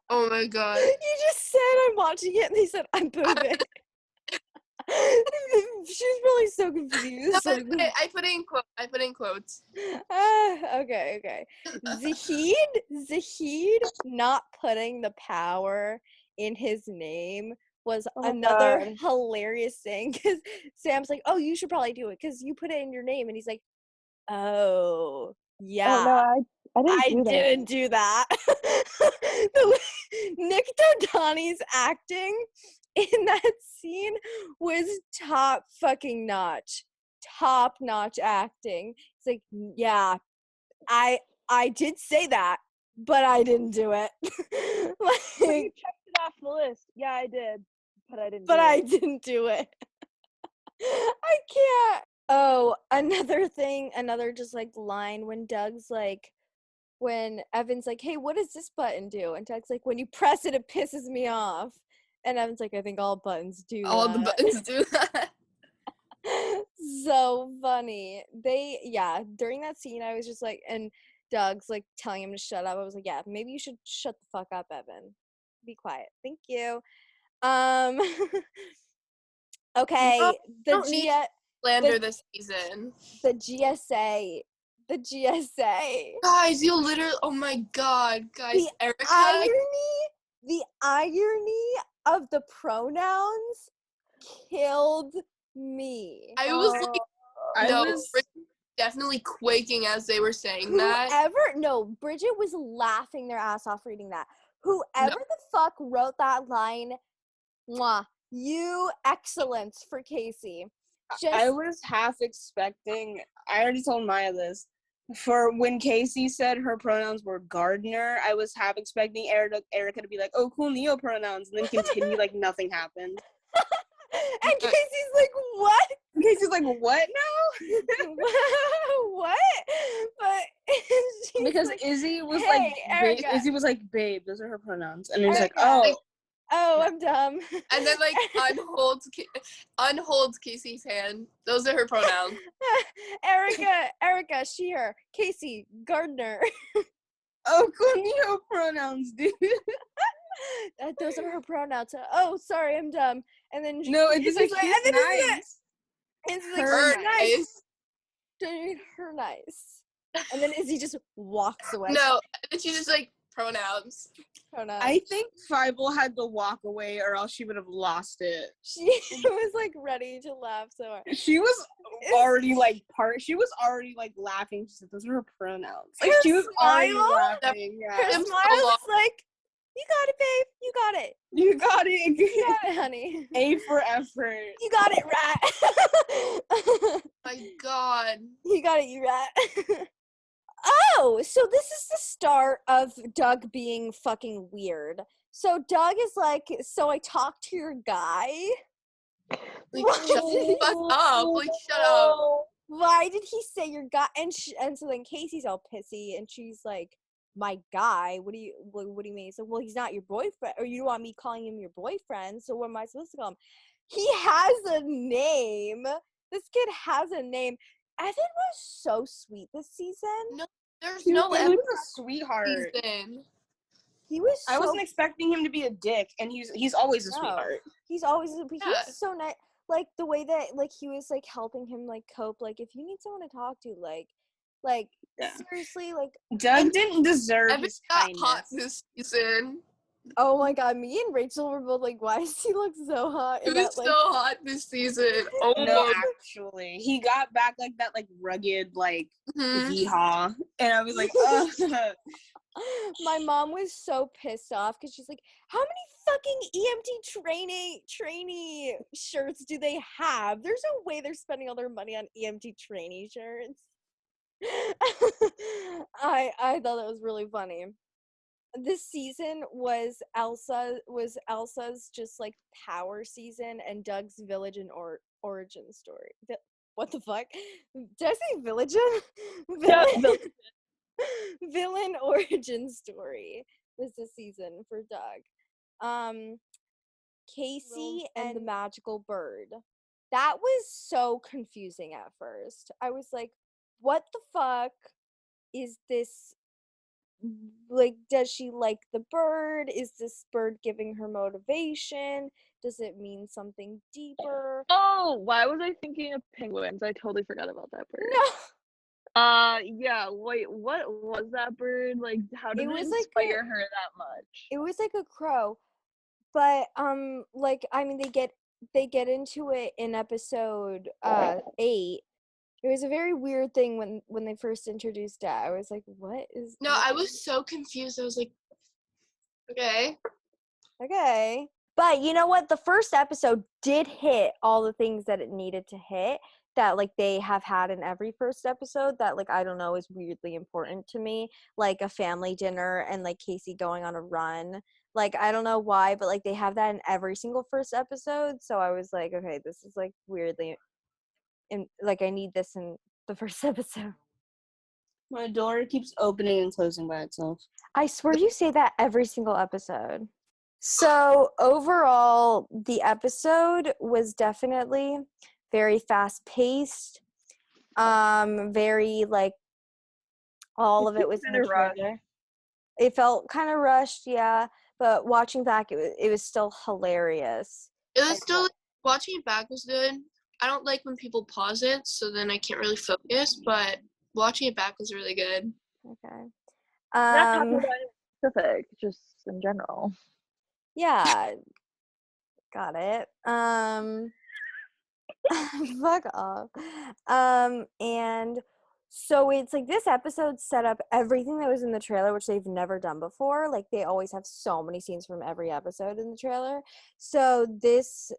Speaker 3: oh my god.
Speaker 1: You just said I'm watching it, and he said I'm pooping. She's really so confused.
Speaker 3: No, I put in quotes.
Speaker 1: Okay. Zahid not putting the power in his name was another hilarious thing, because Sam's like, oh, you should probably do it because you put it in your name, and he's like, oh yeah.
Speaker 4: Oh no, I
Speaker 1: didn't do that. Nick Dodani's acting in that scene was top notch acting. It's like, yeah, I did say that, but I didn't do it.
Speaker 4: Like, you checked it off the list. Yeah, I did, but I didn't.
Speaker 1: Didn't do it. I can't. Oh, another just like line when Doug's like, when Evan's like, hey, what does this button do? And Doug's like, when you press it, it pisses me off. And Evan's like, I think all buttons do
Speaker 3: All
Speaker 1: that.
Speaker 3: the buttons do that.
Speaker 1: So funny. During that scene, I was just like, and Doug's like telling him to shut up. I was like, yeah, maybe you should shut the fuck up, Evan. Be quiet. Thank you. Okay.
Speaker 3: Slander this season.
Speaker 1: The GSA.
Speaker 3: Guys, you literally, oh my god, guys, Erica.
Speaker 1: The irony of the pronouns killed me.
Speaker 3: I was like, definitely quaking as they were saying that.
Speaker 1: Bridget was laughing their ass off reading that. Whoever the fuck wrote that line, mwah, you excellence for Casey.
Speaker 2: I was half expecting, I already told Maya this, for when Casey said her pronouns were gardener, I was half expecting Erica to be like, oh, cool neo pronouns, and then continue like nothing happened.
Speaker 1: And Casey's like, what?
Speaker 2: Casey's like, what now?
Speaker 1: What? But
Speaker 2: because
Speaker 1: like,
Speaker 2: Izzie was
Speaker 1: Erica.
Speaker 2: Izzie was like, babe, those are her pronouns. And he's like, oh,
Speaker 1: I'm dumb.
Speaker 3: And then like unholds Casey's hand. Those are her pronouns.
Speaker 1: Erica, she, her. Casey, gardener.
Speaker 2: Oh, cool neo pronouns, dude.
Speaker 1: Those are her pronouns. Oh, sorry, I'm dumb. And then
Speaker 2: it's like, he's nice.
Speaker 1: And it's like, her nice. Her nice. And then Izzie just walks away.
Speaker 3: No, and she's just like, pronouns.
Speaker 2: I think Fivel had to walk away or else she would have lost it.
Speaker 1: She was like ready to laugh so hard.
Speaker 2: She was already like laughing. She said, those are her pronouns. Like she was already laughing. Yeah.
Speaker 1: Her smile was like, you got it, babe. You got it.
Speaker 2: You got it.
Speaker 1: You got it, honey.
Speaker 2: A for effort.
Speaker 1: You got it, rat.
Speaker 3: My God.
Speaker 1: You got it, you rat. Oh, so this is the start of Doug being fucking weird. So Doug is like, so I talked to your guy?
Speaker 3: Like, shut the fuck up. Like, shut up.
Speaker 1: Why did he say your guy? And so then Casey's all pissy, and she's like, my guy? What do you mean? So, well, he's not your boyfriend, or you don't want me calling him your boyfriend, so what am I supposed to call him? He has a name. This kid has a name. Evan was so sweet this season.
Speaker 3: No, there's no Evan.
Speaker 2: He was a sweetheart.
Speaker 1: He was so,
Speaker 2: I wasn't expecting him to be a dick, and he's always a sweetheart.
Speaker 1: He was so nice. Like, the way that, like, he was, like, helping him, like, cope. Like, if you need someone to talk to, like, seriously, like...
Speaker 2: Doug didn't deserve his kindness.
Speaker 3: Got hot this season.
Speaker 1: Oh my god, me and Rachel were both like, why does he look so hot?
Speaker 3: He was so hot this season. Oh
Speaker 2: no, actually. He got back like that like rugged, like yeehaw. And I was like, ugh.
Speaker 1: My mom was so pissed off because she's like, how many fucking EMT trainee shirts do they have? There's no way they're spending all their money on EMT trainee shirts. I thought that was really funny. This season was Elsa's just like power season and Doug's village and origin story. what the fuck? Did I say villain?
Speaker 4: Yeah,
Speaker 1: Villain origin story was this season for Doug. Casey and the magical bird. That was so confusing at first. I was like, what the fuck is this? Like, does she like the bird? Is this bird giving her motivation? Does it mean something deeper?
Speaker 4: Oh, why was I thinking of penguins? I totally forgot about that bird.
Speaker 1: No.
Speaker 4: Yeah, wait, what was that bird? Like, how did it inspire her that much?
Speaker 1: It was like a crow. But like, I mean, they get into it in episode 8. It was a very weird thing when they first introduced it. I was like, what is
Speaker 3: No, I was so confused. I was like, okay.
Speaker 1: But you know what? The first episode did hit all the things that it needed to hit, that like they have had in every first episode, that like, I don't know, is weirdly important to me, like a family dinner and like Casey going on a run. Like, I don't know why, but like they have that in every single first episode. So I was like, okay, this is like weirdly, and like I need this in the first episode.
Speaker 2: My door keeps opening and closing by itself.
Speaker 1: I swear you say that every single episode. So overall, the episode was definitely very fast-paced. Very like all of it was in the trailer. It felt kind of rushed, yeah. But watching back, it was still hilarious.
Speaker 3: It was still, watching it back was good. I don't like when people pause it, so then I can't really focus, but watching it back was really good.
Speaker 1: Okay.
Speaker 4: Not talking about anything specific, just in general.
Speaker 1: Yeah. Got it. Fuck off. And so it's like this episode set up everything that was in the trailer, which they've never done before. Like they always have so many scenes from every episode in the trailer. So this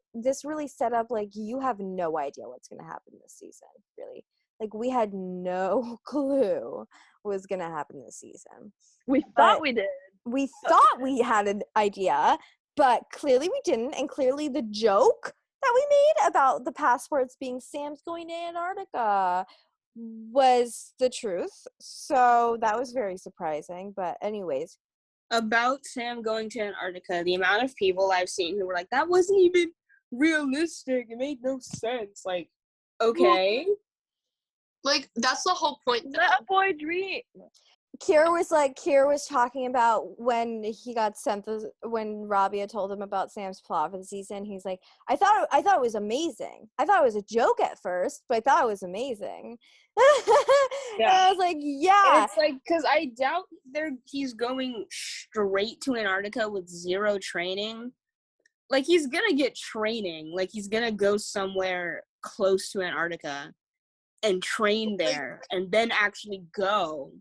Speaker 1: really set up, like, you have no idea what's gonna happen this season, really. Like we had no clue what was gonna happen this season.
Speaker 4: We thought we did.
Speaker 1: We thought we had an idea, but clearly we didn't, and clearly the joke that we made about the passports being Sam's going to Antarctica was the truth. So that was very surprising. But anyways.
Speaker 2: About Sam going to Antarctica, the amount of people I've seen who were like, that wasn't even realistic. It made no sense. Like, okay.
Speaker 3: Like, that's the whole point.
Speaker 4: Let a boy dream.
Speaker 1: Kira was talking about when he got sent when Rabia told him about Sam's plot for the season. He's like, I thought it was amazing. I thought it was a joke at first, but I thought it was amazing. Yeah. And I was like, yeah.
Speaker 2: And it's like, because I doubt he's going straight to Antarctica with zero training. Like, he's gonna get training. Like, he's gonna go somewhere close to Antarctica and train there and then actually go.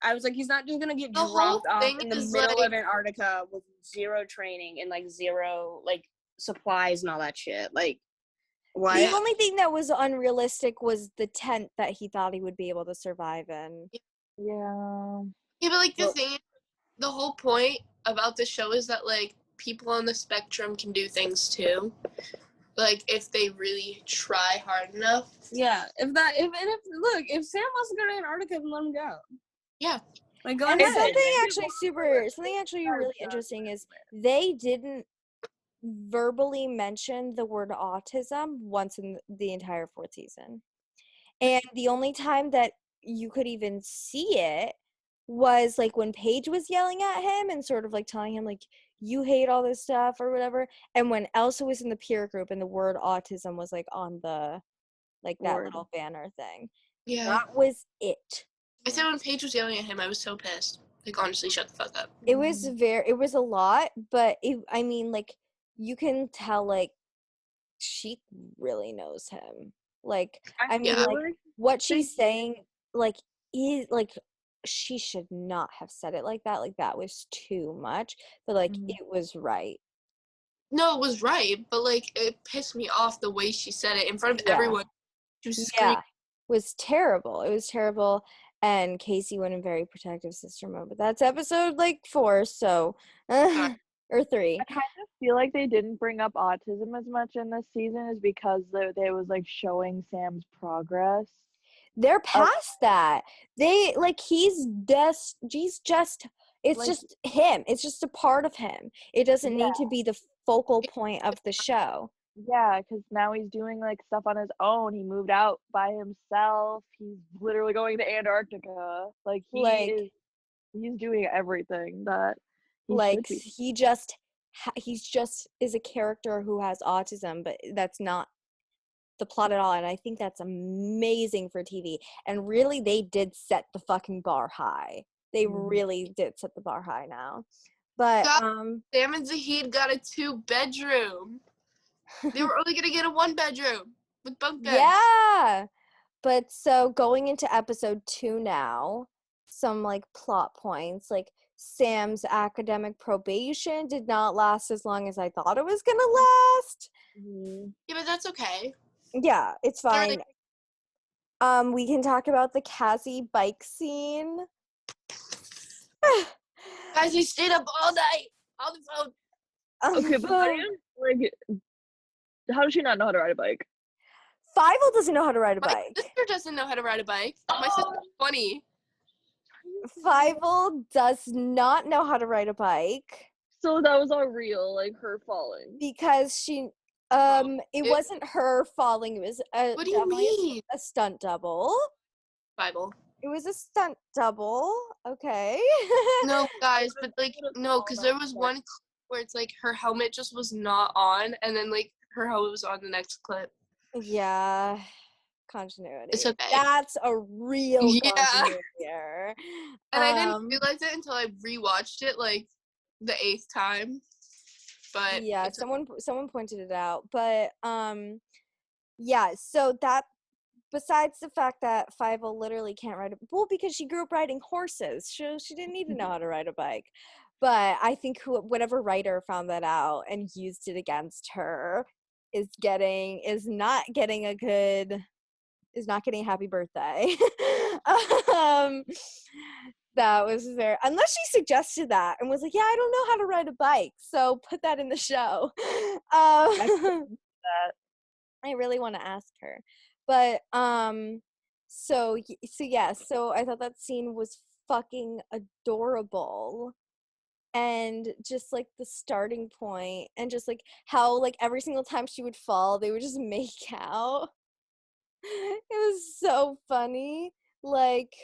Speaker 2: I was like, he's not just gonna get dropped off in the middle of Antarctica with zero training and like zero like supplies and all that shit. Like, why?
Speaker 1: The only thing that was unrealistic was the tent that he thought he would be able to survive in.
Speaker 4: Yeah.
Speaker 3: Yeah, but like the whole point about the show is that like people on the spectrum can do things too. Like if they really try hard enough.
Speaker 2: Yeah. If Sam wants to go to Antarctica, then let him go.
Speaker 3: Yeah.
Speaker 2: Like, go
Speaker 1: and
Speaker 2: ahead.
Speaker 1: something actually really interesting is they didn't verbally mention the word autism once in the entire 4th season. And the only time that you could even see it was like when Paige was yelling at him and sort of like telling him like, you hate all this stuff or whatever, and when Elsa was in the peer group and the word autism was like on the like that little banner thing.
Speaker 3: Yeah,
Speaker 1: that was it.
Speaker 3: I said when Paige was yelling at him, I was so pissed. Like, honestly, shut the fuck up.
Speaker 1: It was a lot, but I mean, like, you can tell, like, she really knows him. Like, I mean, like, what she's saying, like, she should not have said it like that. Like, that was too much, but, like, it was right.
Speaker 3: No, it was right, but, like, it pissed me off the way she said it in front of everyone. She was screaming.
Speaker 1: Yeah, it was terrible. It was terrible. And Casey went in very protective sister mode, but that's episode like 4, so or 3.
Speaker 4: I kind of feel like they didn't bring up autism as much in this season is because they was like showing Sam's progress.
Speaker 1: They're past that. They like he's just it's like, just him. It's just a part of him. It doesn't need to be the focal point of the show.
Speaker 4: Yeah, because now he's doing like stuff on his own. He moved out by himself. He's literally going to Antarctica. Like he's doing everything that he should be.
Speaker 1: He's just is a character who has autism, but that's not the plot at all, and I think that's amazing for TV. And really, they did set the fucking bar high. They really did set the bar high now. But
Speaker 3: Sam and Zahid got a 2-bedroom. They were only gonna get a 1-bedroom with bunk beds.
Speaker 1: Yeah, but so going into episode 2 now, some like plot points, like Sam's academic probation did not last as long as I thought it was gonna last.
Speaker 3: Yeah, but that's okay.
Speaker 1: Yeah, it's fine. We can talk about the Cazzie bike scene.
Speaker 3: Guys, he stayed up all night on the phone.
Speaker 4: Okay, but how does she not know how to ride a bike?
Speaker 1: Fivel doesn't know how to ride a bike.
Speaker 3: My sister doesn't know how to ride a bike. My sister's 20.
Speaker 1: Fivel does not know how to ride a bike.
Speaker 4: So that was all real, like her falling.
Speaker 1: Because she it wasn't her falling, it was
Speaker 3: what do you mean?
Speaker 1: A stunt double.
Speaker 3: Bible.
Speaker 1: It was a stunt double, okay.
Speaker 3: No, guys, but like no, because there was one clip where it's like her helmet just was not on, and then like her helmet was on the next clip.
Speaker 1: Yeah, continuity.
Speaker 3: It's okay.
Speaker 1: That's a real continuity error.
Speaker 3: And I didn't realize it until I rewatched it like the 8th time. But
Speaker 1: yeah, someone pointed it out. But yeah, so that besides the fact that Fivel literally can't ride because she grew up riding horses. She didn't need to know how to ride a bike. But I think whatever writer found that out and used it against her is not getting a happy birthday. That was very, unless she suggested that and was like, yeah, I don't know how to ride a bike, so put that in the show. I really want to ask her. But so I thought that scene was fucking adorable. And just like the starting point and just like how like every single time she would fall they would just make out. It was so funny. Like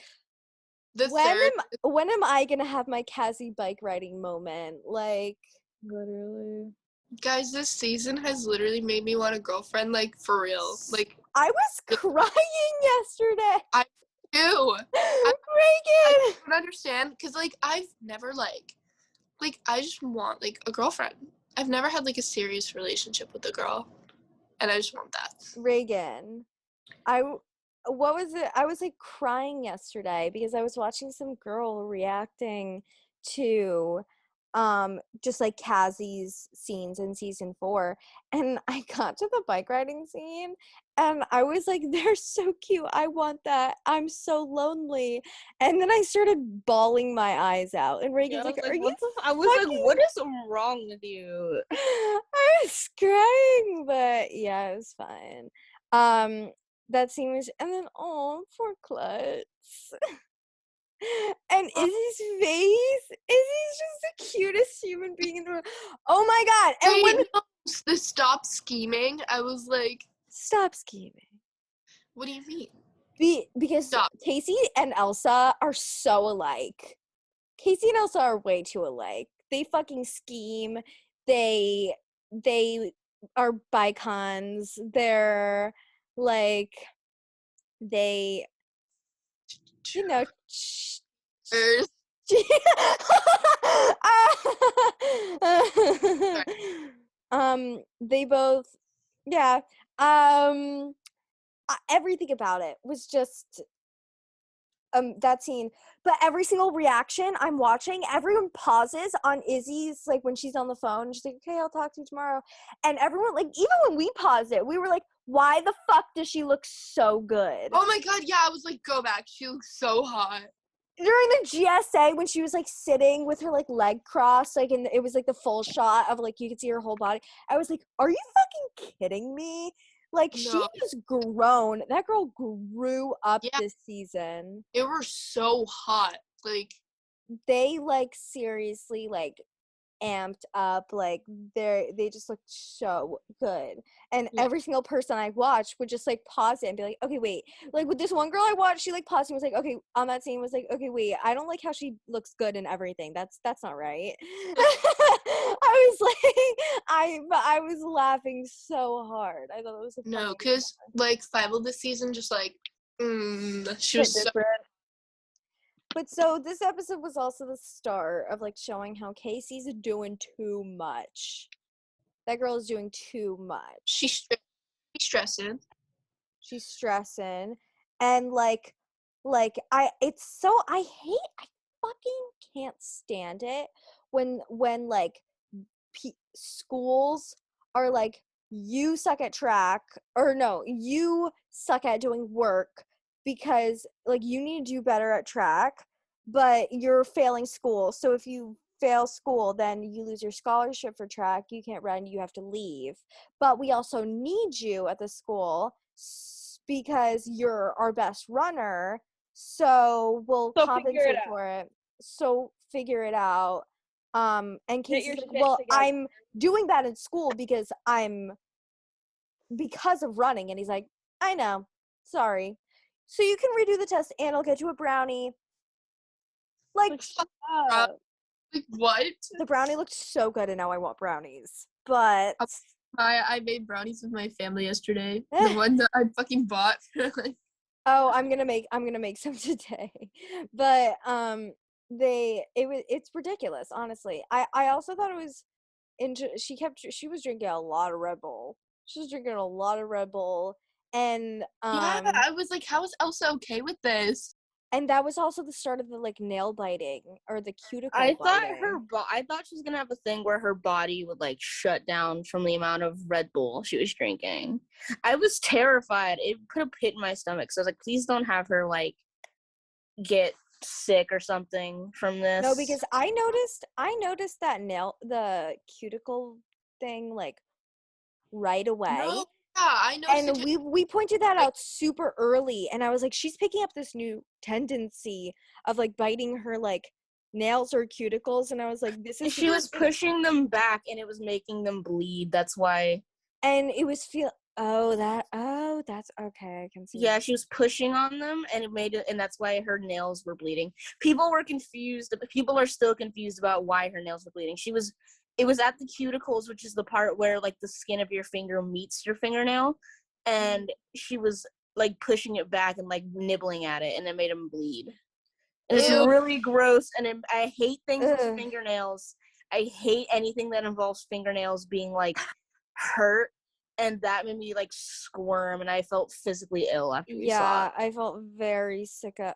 Speaker 1: when am I gonna have my Cazzie bike riding moment? Like
Speaker 4: literally.
Speaker 3: Guys, this season has literally made me want a girlfriend, like for real. Like
Speaker 1: I was crying yesterday.
Speaker 3: I do.
Speaker 1: Reagan.
Speaker 3: I don't understand because like I've never like I just want like a girlfriend. I've never had like a serious relationship with a girl, and I just want that.
Speaker 1: Reagan, what was it? I was like crying yesterday because I was watching some girl reacting to just like Cazzie's scenes in season 4, and I got to the bike riding scene and I was like, they're so cute, I want that, I'm so lonely. And then I started bawling my eyes out and Reagan's like, are you
Speaker 2: I was like, what is wrong with you?
Speaker 1: I was crying, but yeah, it was fine. That scene was, and then poor Klutz. And Izzie's face, Izzie's just the cutest human being in the world. Oh my god. And when
Speaker 3: the stop scheming, I was like,
Speaker 1: stop scheming.
Speaker 3: What do you mean?
Speaker 1: Because Casey and Elsa are so alike. Casey and Elsa are way too alike. They fucking scheme. They are bicons. They're like, they, you know, they both, yeah. Everything about it was just that scene. But every single reaction I'm watching, everyone pauses on Izzie's, like when she's on the phone, she's like, okay, I'll talk to you tomorrow. And everyone, like, even when we paused it, we were like, why the fuck does she look so good?
Speaker 3: Oh my god, yeah, I was like, go back, she looks so hot.
Speaker 1: during the GSA when she was like sitting with her like leg crossed, like, and it was like the full shot of like you could see her whole body. I was like, are you fucking kidding me? Like, she
Speaker 3: No.
Speaker 1: was grown. That girl grew up
Speaker 3: Yeah.
Speaker 1: this season.
Speaker 3: They were so hot. Like,
Speaker 1: they like seriously like amped up, like they just looked so good, and every single person I watched would just like pause it and be like, okay, wait, like with this one girl I watched, she like paused and was like, okay, on that scene was like, okay, wait, I don't like how she looks good in everything, that's not right. I was like, I was laughing so hard. I thought it was
Speaker 3: no, because like Fivel this season just like she was so
Speaker 4: different.
Speaker 1: But so this episode was also the start of like showing how Casey's doing too much. That girl is doing too much.
Speaker 3: she's stressing.
Speaker 1: She's stressing, and like I fucking can't stand it when like schools are like, you suck at track, or no, you suck at doing work because like you need to do better at track, but you're failing school. So if you fail school, then you lose your scholarship for track, you can't run, you have to leave. But we also need you at the school because you're our best runner, so we'll compensate for it. So figure it out. And Casey's like, well, I'm doing that in school because of running. And he's like, I know, sorry. So you can redo the test and I'll get you a brownie. Like
Speaker 3: what?
Speaker 1: The brownie looked so good and now I want brownies. But
Speaker 3: I made brownies with my family yesterday. The one that I fucking bought.
Speaker 1: Oh, I'm gonna make some today. But it's ridiculous, honestly. I also thought it was she was drinking a lot of Red Bull. She was drinking a lot of Red Bull, and
Speaker 3: yeah, I was like, how is Elsa okay with this?
Speaker 1: And that was also the start of the like nail biting or the cuticle
Speaker 2: I
Speaker 1: biting.
Speaker 2: I thought she was gonna have a thing where her body would like shut down from the amount of Red Bull she was drinking. I was terrified. It put a pit in my stomach. So I was like, please don't have her like get sick or something from this.
Speaker 1: No, because I noticed that the cuticle thing like right away.
Speaker 3: No. Yeah, I noticed.
Speaker 1: And we pointed that out super early, and I was like, she's picking up this new tendency of like biting her like nails or cuticles, and I was like, this is.
Speaker 2: She was pushing them back, and it was making them bleed. That's why.
Speaker 1: And it was that's okay. I can see.
Speaker 2: Yeah, she was pushing on them, and it made it, and that's why her nails were bleeding. People were confused. People are still confused about why her nails were bleeding. It was at the cuticles, which is the part where like the skin of your finger meets your fingernail, and she was like pushing it back and like nibbling at it, and it made them bleed. And it's really gross, and I hate things with fingernails. I hate anything that involves fingernails being like hurt, and that made me like squirm, and I felt physically ill after we saw it.
Speaker 1: I felt very sick
Speaker 3: because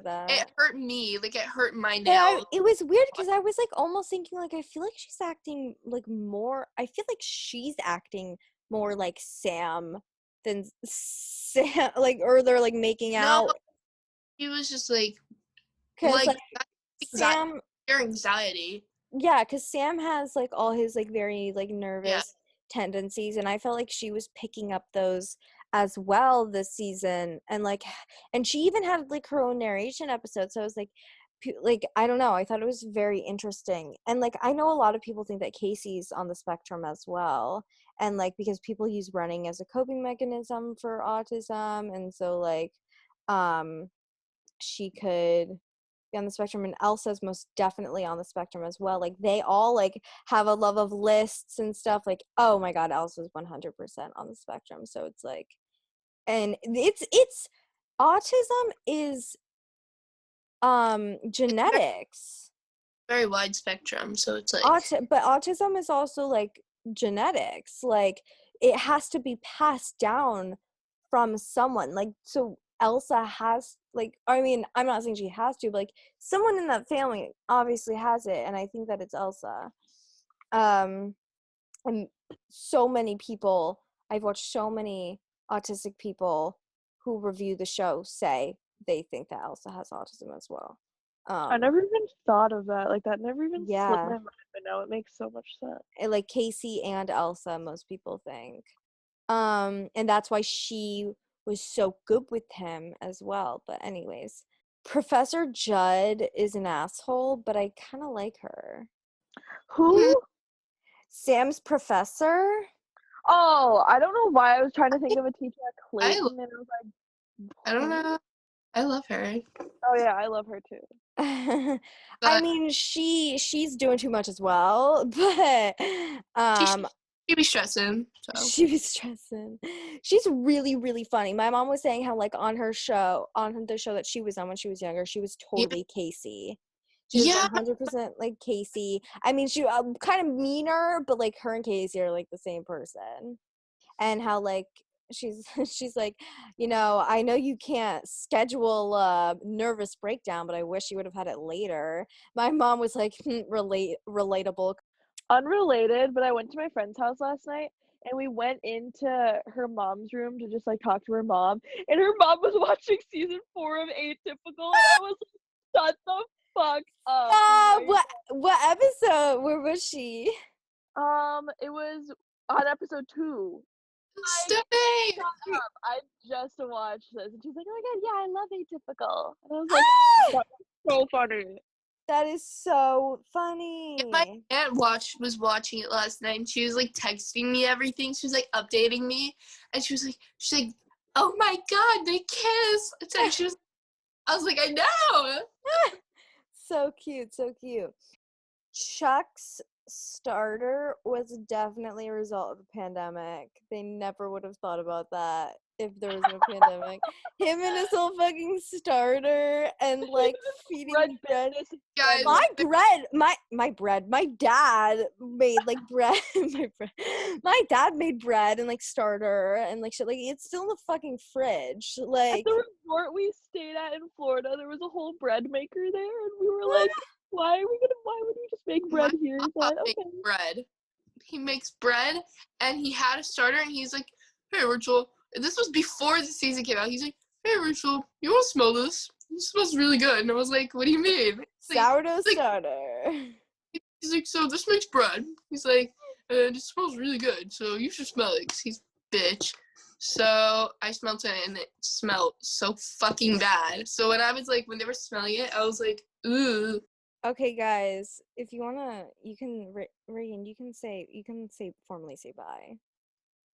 Speaker 1: that.
Speaker 3: It hurt me, like it hurt my nails.
Speaker 1: It was weird because I was like almost thinking like I feel like she's acting like more. I feel like she's acting more like Sam than Sam, like, or they're like making out.
Speaker 3: He was just like,
Speaker 1: because like
Speaker 3: Sam, your anxiety.
Speaker 1: Yeah, because Sam has like all his like very like nervous tendencies, and I felt like she was picking up those as well this season, and she even had like her own narration episode. So I was like I don't know, I thought it was very interesting. And like I know a lot of people think that Casey's on the spectrum as well, and like because people use running as a coping mechanism for autism, and so like she could be on the spectrum, and Elsa's most definitely on the spectrum as well. Like they all like have a love of lists and stuff. Like, oh my god, Elsa's 100% on the spectrum. So it's like, and it's autism is genetics,
Speaker 3: very wide spectrum. So it's like
Speaker 1: but autism is also like genetics. Like it has to be passed down from someone. Like, so Elsa has, like, I mean, I'm not saying she has to, but like someone in that family obviously has it, and I think that it's Elsa. And so many people, I've watched so many autistic people who review the show say they think that Elsa has autism as well.
Speaker 4: I never even thought of that. Like, that never even slipped
Speaker 1: Yeah.
Speaker 4: my mind, but now it makes so much sense.
Speaker 1: Like Casey and Elsa, most people think. And that's why she was so good with him as well. But anyways, Professor Judd is an asshole, but I kind of like her.
Speaker 4: Who?
Speaker 1: Sam's professor.
Speaker 4: Oh, I don't know why I was trying to think of a teacher at Clayton, and I was like,
Speaker 3: I don't know. I love her.
Speaker 4: Oh yeah, I love her too.
Speaker 1: I mean, she's doing too much as well, but
Speaker 3: she be stressing. So.
Speaker 1: She was stressing. She's really, really funny. My mom was saying how, like, on the show that she was on when she was younger, she was totally Casey. She was 100% like Casey. I mean, she kind of meaner, but like her and Casey are like the same person. And how like she's like, you know, I know you can't schedule a nervous breakdown, but I wish you would have had it later. My mom was like, relatable.
Speaker 4: Unrelated, but I went to my friend's house last night, and we went into her mom's room to just like talk to her mom, and her mom was watching season 4 of Atypical, and I was like, shut the fuck up.
Speaker 1: What episode? Where was she?
Speaker 4: It was on episode 2. I just watched this, and she's like, oh my god, yeah, I love Atypical. And I was like, that's so funny.
Speaker 1: That is so funny.
Speaker 3: Yeah, my aunt was watching it last night, and she was like texting me everything. She was like updating me, and she's like, oh my god, they kiss. And I was like, I know.
Speaker 1: So cute, so cute. Chuck's starter was definitely a result of the pandemic. They never would have thought about that if there was no pandemic. Him and his whole fucking starter and like feeding bread.
Speaker 3: Guys,
Speaker 1: my dad made like bread. My dad made bread and like starter and like shit. Like, it's still in the fucking fridge. Like,
Speaker 4: at the resort we stayed at in Florida, there was a whole bread maker there, and we were like, why would we just make bread here? Okay.
Speaker 3: Bread. He makes bread, and he had a starter, and he's like, hey, Rachel. This was before the season came out. He's like, hey, Rachel, you want to smell this? It smells really good. And I was like, what do you mean?
Speaker 1: Sourdough starter.
Speaker 3: He's like, so this makes bread. He's like, and it smells really good, so you should smell it, 'cause he's a bitch. So I smelled it, and it smelled so fucking bad. So when they were smelling it, I was like, ooh.
Speaker 1: Okay, guys, if you wanna, you can, Reagan, you can formally say bye.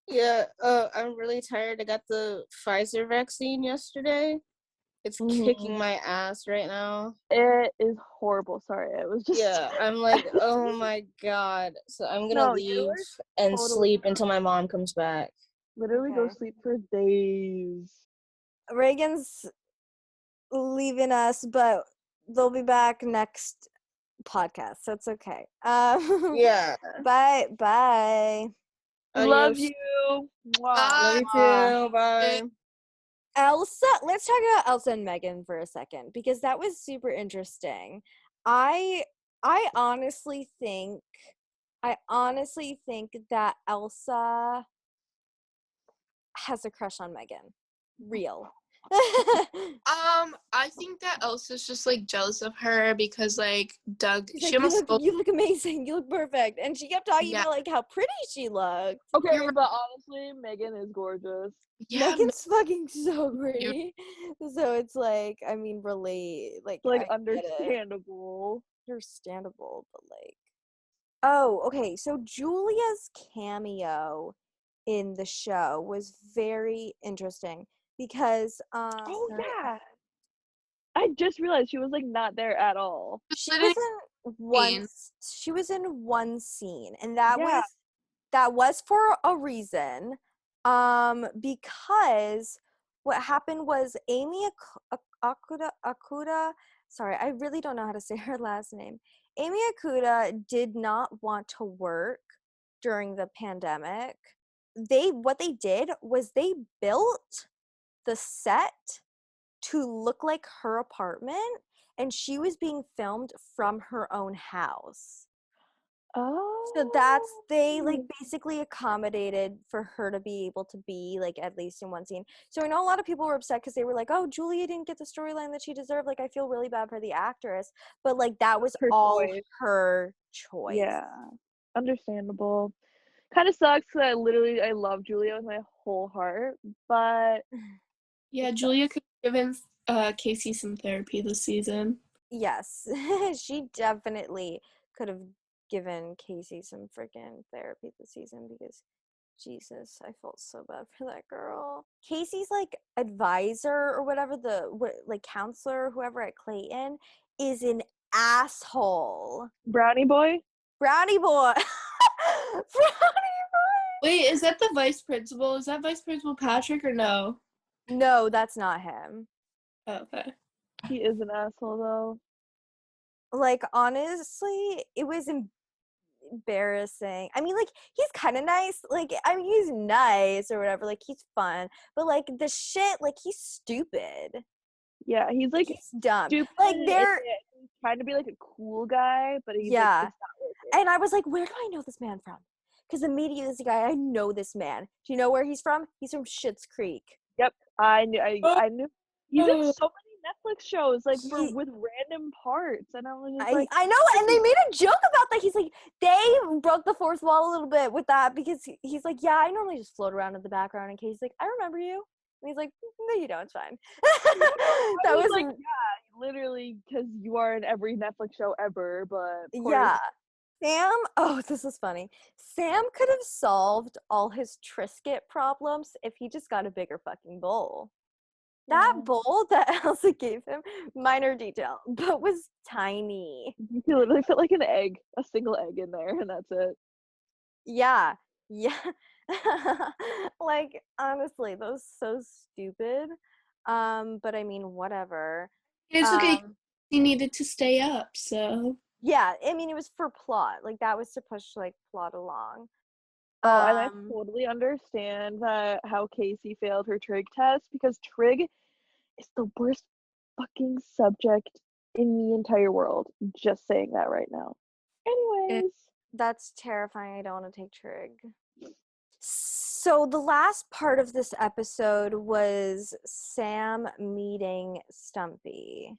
Speaker 2: Yeah, I'm really tired. I got the Pfizer vaccine yesterday. It's kicking my ass right now.
Speaker 4: It is horrible. Sorry, it was just.
Speaker 2: Yeah, I'm like, oh my god. So I'm gonna leave and sleep until my mom comes back.
Speaker 4: Literally go sleep for days.
Speaker 1: Reagan's leaving us, but they'll be back next podcast, so it's okay.
Speaker 2: Yeah.
Speaker 1: Bye.
Speaker 4: Love you.
Speaker 2: Love you too. Bye.
Speaker 1: Elsa, let's talk about Elsa and Megan for a second, because that was super interesting. I honestly think that Elsa has a crush on Megan. Real.
Speaker 3: I think that Elsa's just like jealous of her because like Doug.
Speaker 1: She's like, you look amazing. You look perfect, and she kept talking about like how pretty she looked.
Speaker 4: Okay, but honestly, Megan is gorgeous.
Speaker 1: Yeah, Megan's fucking so pretty. So it's like, I mean, like
Speaker 4: understandable.
Speaker 1: Understandable, but like. Oh, okay. So Julia's cameo in the show was very interesting because
Speaker 4: oh yeah, I just realized she was like not there at all.
Speaker 1: She was in one scene, and that was for a reason, because what happened was Amy Akuda, sorry, I really don't know how to say her last name. Amy Akuda did not want to work during the pandemic. What they did was they built the set to look like her apartment, and she was being filmed from her own house. So they like basically accommodated for her to be able to be like at least in one scene. So I know a lot of people were upset because they were like, oh, Julia didn't get the storyline that she deserved. Like, I feel really bad for the actress. But like that was
Speaker 4: her
Speaker 1: all
Speaker 4: choice.
Speaker 1: her choice.
Speaker 4: Yeah. Understandable. Kind of sucks because I love Julia with my whole heart, but
Speaker 3: yeah, Julia could have given Casey some therapy this season.
Speaker 1: Yes, she definitely could have given Casey some freaking therapy this season because Jesus, I felt so bad for that girl. Casey's like advisor or whatever, like counselor, whoever at Clayton, is an asshole.
Speaker 4: Brownie boy?
Speaker 1: Brownie boy. Brownie boy.
Speaker 3: Wait, is that the vice principal? Is that Vice Principal Patrick or no?
Speaker 1: No, that's not him.
Speaker 3: Oh, okay.
Speaker 4: He is an asshole though.
Speaker 1: Like, honestly, it was embarrassing. I mean, like, he's kind of nice. Like, I mean, he's nice or whatever. Like, he's fun. But, like, the shit, like, he's stupid.
Speaker 4: Yeah, he's like
Speaker 1: he's dumb.
Speaker 4: stupid.
Speaker 1: Like, they're
Speaker 4: he's trying to be like a cool guy, but he's
Speaker 1: yeah.
Speaker 4: like, it's not working.
Speaker 1: And I was like, where do I know this man from? Because immediately this guy, I know this man. Do you know where he's from? He's from Schitt's Creek.
Speaker 4: Yep, I knew. I knew. He's in so many Netflix shows, like with random parts, and I was just like,
Speaker 1: I know, and they made a joke about that. He's like, they broke the fourth wall a little bit with that because he's like, yeah, I normally just float around in the background. And Casey's like, I remember you. And he's like, no, you don't. It's fine.
Speaker 4: That was like, yeah, literally, because you are in every Netflix show ever. But
Speaker 1: yeah. Sam, oh, this is funny. Sam could have solved all his Triscuit problems if he just got a bigger fucking bowl. That bowl that Elsa gave him, minor detail, but was tiny.
Speaker 4: You can literally fit like an egg, a single egg in there, and that's it.
Speaker 1: Yeah. Like, honestly, that was so stupid. But I mean, whatever.
Speaker 3: It's okay. He needed to stay up, so.
Speaker 1: Yeah, I mean, it was for plot. Like, that was to push, like, plot along.
Speaker 4: Oh, and I totally understand that how Casey failed her trig test, because trig is the worst fucking subject in the entire world. Just saying that right now. Anyways.
Speaker 1: That's terrifying. I don't want to take trig. So the last part of this episode was Sam meeting Stumpy.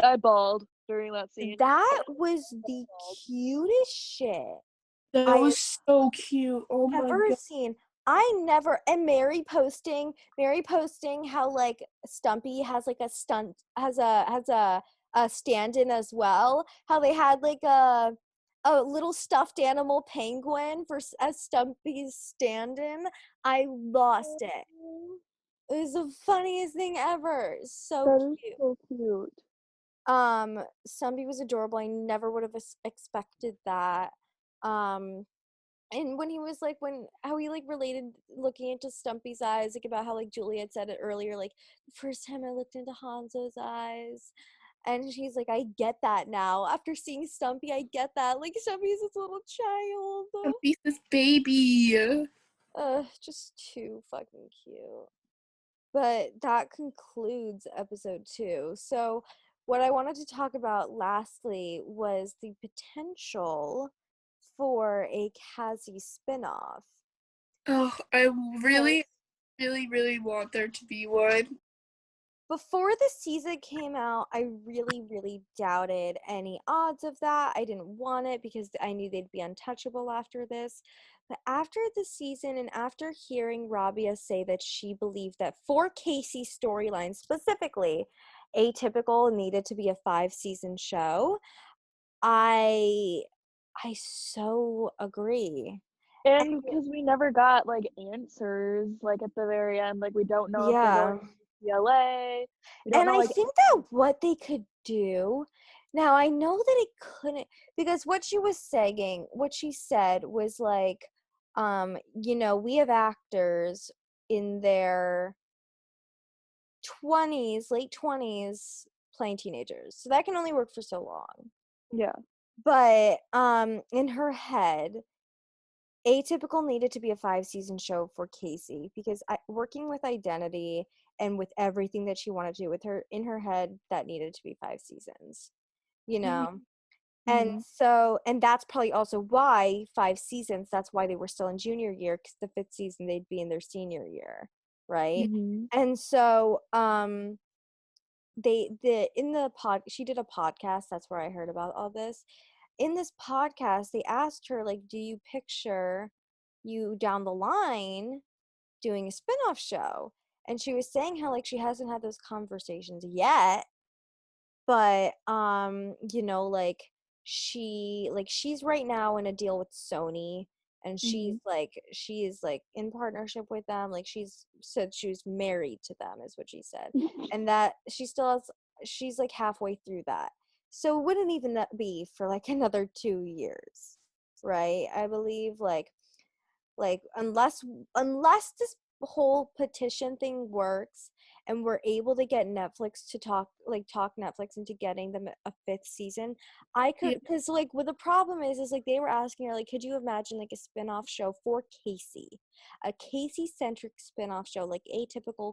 Speaker 4: I bawled during that scene.
Speaker 1: That was the cutest shit.
Speaker 3: That was so cute. Oh my god.
Speaker 1: Seen. I never, and Mary posting how like Stumpy has like a stand-in as well. How they had like a little stuffed animal penguin as Stumpy's stand-in. I lost it. It was the funniest thing ever. So cute.
Speaker 4: So cute.
Speaker 1: Stumpy was adorable. I never would have expected that. And when he was like, how he like related looking into Stumpy's eyes, like about how like Juliet said it earlier, like the first time I looked into Hanzo's eyes. And she's like, I get that now. After seeing Stumpy, I get that. Like, Stumpy's this little child.
Speaker 3: Stumpy's this baby.
Speaker 1: Just too fucking cute. But that concludes episode 2. So what I wanted to talk about lastly was the potential for a Cazzie spin-off.
Speaker 3: Oh, I really, really, really want there to be one.
Speaker 1: Before the season came out, I really, really doubted any odds of that. I didn't want it because I knew they'd be untouchable after this. But after the season and after hearing Rabia say that she believed that for Casey's storyline specifically, Atypical needed to be a 5-season show, I so agree.
Speaker 4: And because we never got like answers like at the very end, like we don't know if they're going to UCLA.
Speaker 1: And I think that what they could do, now I know that it couldn't, because what she said was like, we have actors in their 20s, late 20s playing teenagers. So that can only work for so long.
Speaker 4: Yeah.
Speaker 1: But in her head, Atypical needed to be a 5-season show for Casey because working with Identity and with everything that she wanted to do with her in her head, that needed to be 5 seasons. And so, and that's probably also why 5 seasons, that's why they were still in junior year, because the 5th season they'd be in their senior year, right? And so she did a podcast, that's where I heard about all this. In this podcast, they asked her, like, do you picture you down the line doing a spin-off show? And she was saying how, like, she hasn't had those conversations yet, but you know, like, she's right now in a deal with Sony, and she's like in partnership with them, like she's said she was married to them is what she said, and that she's like halfway through that, so it wouldn't even that be for like another 2 years, right? I believe like unless this whole petition thing works and we're able to get Netflix to talk Netflix into getting them a 5th season, I could, because like what the problem is like they were asking her, like, could you imagine like a spin-off show for Casey, a Casey centric spin-off show, like Atypical :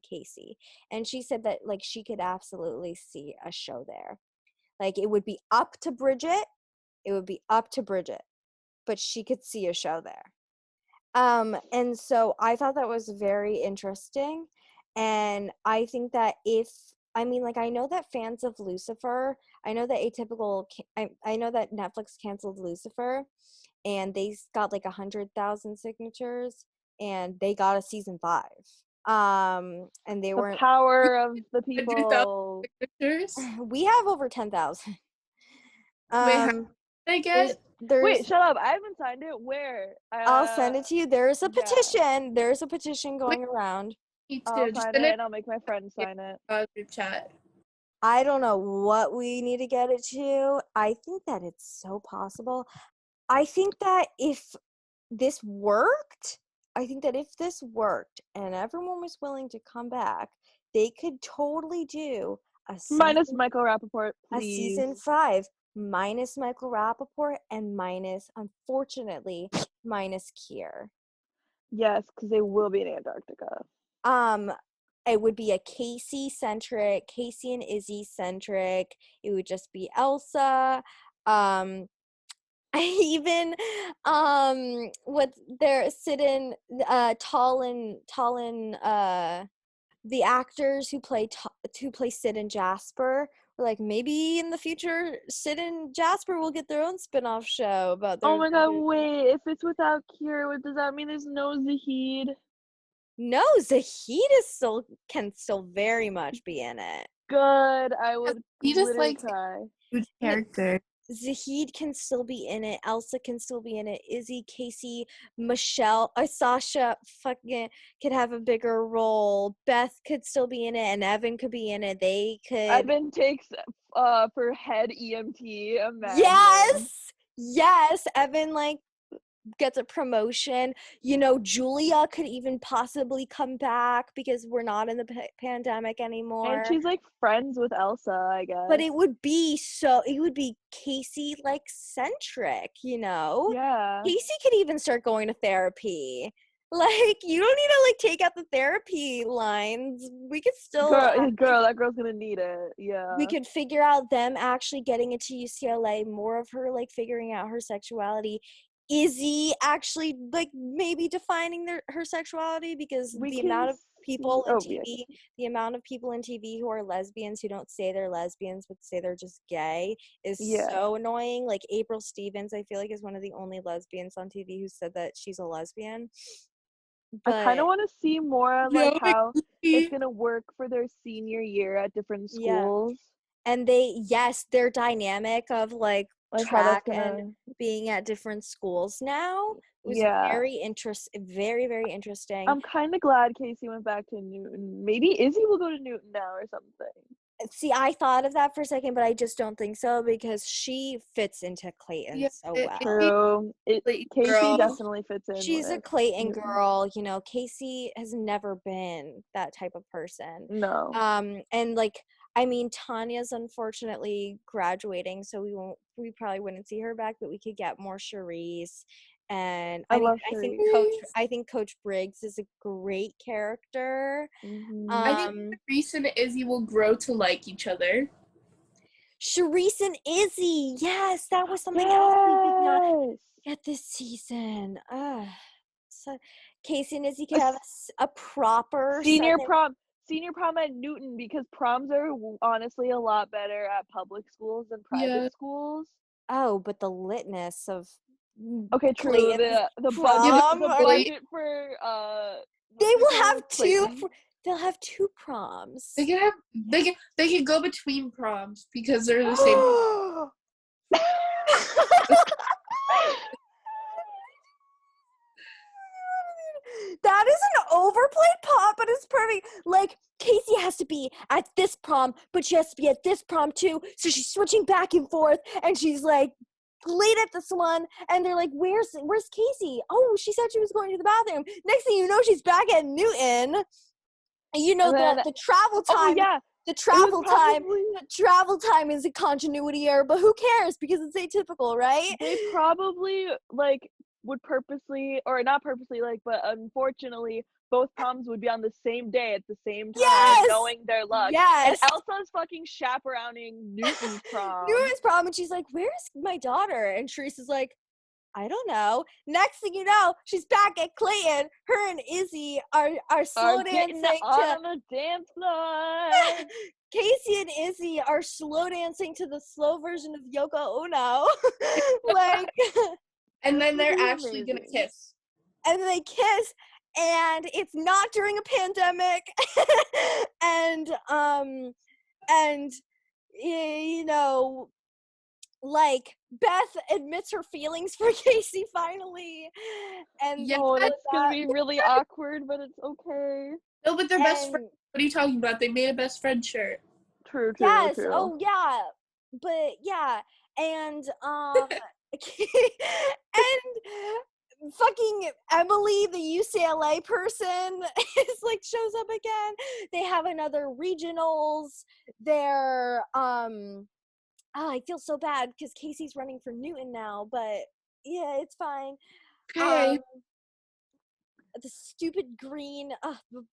Speaker 1: Casey, and she said that like she could absolutely see a show there, like it would be up to Bridget, but she could see a show there. And so I thought that was very interesting, and I think that I know that fans of Lucifer, I know that I know that Netflix canceled Lucifer, and they got like 100,000 signatures, and they got a season 5. And they weren't.
Speaker 4: Power of the people.
Speaker 1: We have over 10,000.
Speaker 3: I guess.
Speaker 4: Wait, shut up! I haven't signed it. Where?
Speaker 1: I'll send it to you. There's a petition. Yeah. There's a petition going around.
Speaker 4: I'll sign it, and I'll make my friend sign it.
Speaker 3: Group chat.
Speaker 1: I don't know what we need to get it to. I think that it's so possible. I think that if this worked, and everyone was willing to come back, they could totally do
Speaker 4: minus Michael Rappaport, please.
Speaker 1: A season 5. Minus Michael Rappaport and unfortunately, minus Keir.
Speaker 4: Yes, because they will be in Antarctica.
Speaker 1: It would be a Casey and Izzie centric. It would just be Elsa. Even what they're sitting Tallinn, the actors who play Sid and Jasper, like maybe in the future Sid and Jasper will get their own spin-off show about their.
Speaker 4: Oh my god, wait, if it's without Keir, does that mean there's no Zahid?
Speaker 1: No, Zahid can still very much be in it.
Speaker 4: Good, I would
Speaker 3: cry. Good character.
Speaker 1: Zahid can still be in it. Elsa can still be in it. Izzie, Casey, Michelle, Sasha fucking could have a bigger role. Beth could still be in it, and Evan could be in it. They could.
Speaker 4: Evan takes for head EMT.
Speaker 1: Imagine. Yes. Evan like gets a promotion. You know, Julia could even possibly come back because we're not in the pandemic anymore.
Speaker 4: And she's like friends with Elsa, I guess.
Speaker 1: But it would be Casey like centric, you know?
Speaker 4: Yeah.
Speaker 1: Casey could even start going to therapy. Like, you don't need to like take out the therapy lines. We could still
Speaker 4: girl, that girl's gonna need it. Yeah.
Speaker 1: We could figure out them actually getting into UCLA, more of her like figuring out her sexuality. Izzie actually like maybe defining her sexuality, because the amount of people in TV, the amount of people in TV who are lesbians who don't say they're lesbians but say they're just gay is so annoying. Like April Stevens, I feel like, is one of the only lesbians on TV who said that she's a lesbian.
Speaker 4: But I kind of want to see more like how it's gonna work for their senior year at different schools.
Speaker 1: And their dynamic of like track and being at different schools now was very very interesting.
Speaker 4: I'm kind of glad Casey went back to Newton. Maybe Izzie will go to Newton now or something.
Speaker 1: See, I thought of that for a second, but I just don't think so, because she fits into Clayton so well.
Speaker 4: True. Casey definitely fits in.
Speaker 1: She's a Clayton girl. You know, Casey has never been that type of person.
Speaker 4: No.
Speaker 1: And like, I mean, Tanya's unfortunately graduating, so we probably wouldn't see her back, but we could get more Charisse. And I think Coach Briggs is a great character.
Speaker 3: I think Reese and Izzie will grow to like each other.
Speaker 1: Charisse and Izzie. Yes, that was something else we did not get this season. So Casey and Izzie could have a proper
Speaker 4: senior prom at Newton, because proms are honestly a lot better at public schools than private schools.
Speaker 1: Oh, but the litness of
Speaker 4: okay, true.
Speaker 1: Clayton's
Speaker 4: The
Speaker 1: prom,
Speaker 4: budget for
Speaker 1: they will have two. They'll have two proms.
Speaker 3: They can go between proms because they're the same.
Speaker 1: That is an overplayed pop, but it's perfect. Like, Casey has to be at this prom, but she has to be at this prom too. So she's switching back and forth, and she's like late at this one, and they're like, "Where's Casey? Oh, she said she was going to the bathroom." Next thing you know, she's back at Newton. You know, the travel time. Oh, yeah. The travel time is a continuity error, but who cares because it's atypical, right?
Speaker 4: They probably would purposely, or not purposely, but unfortunately, both proms would be on the same day at the same time, knowing their luck. Yes. And Elsa's fucking chaperoning Newton's prom.
Speaker 1: And she's like, "Where's my daughter?" And Charisse is like, "I don't know." Next thing you know, she's back at Clayton. Her and Izzie are slow dancing
Speaker 4: on the dance floor.
Speaker 1: Casey and Izzie are slow dancing to the slow version of Yoko Ono.
Speaker 3: And then they're actually gonna kiss.
Speaker 1: And they kiss, and it's not during a pandemic. and you know, Beth admits her feelings for Casey finally, and
Speaker 4: it's gonna be really awkward, but it's okay.
Speaker 3: No, but they're best friends. What are you talking about? They made a best friend shirt.
Speaker 4: True.
Speaker 1: Yes. True. Oh yeah, but yeah, and and fucking Emily, the UCLA person, is shows up again. They have another regionals. They're I feel so bad because Casey's running for Newton now, but yeah, it's fine.
Speaker 3: Okay.
Speaker 1: The stupid green,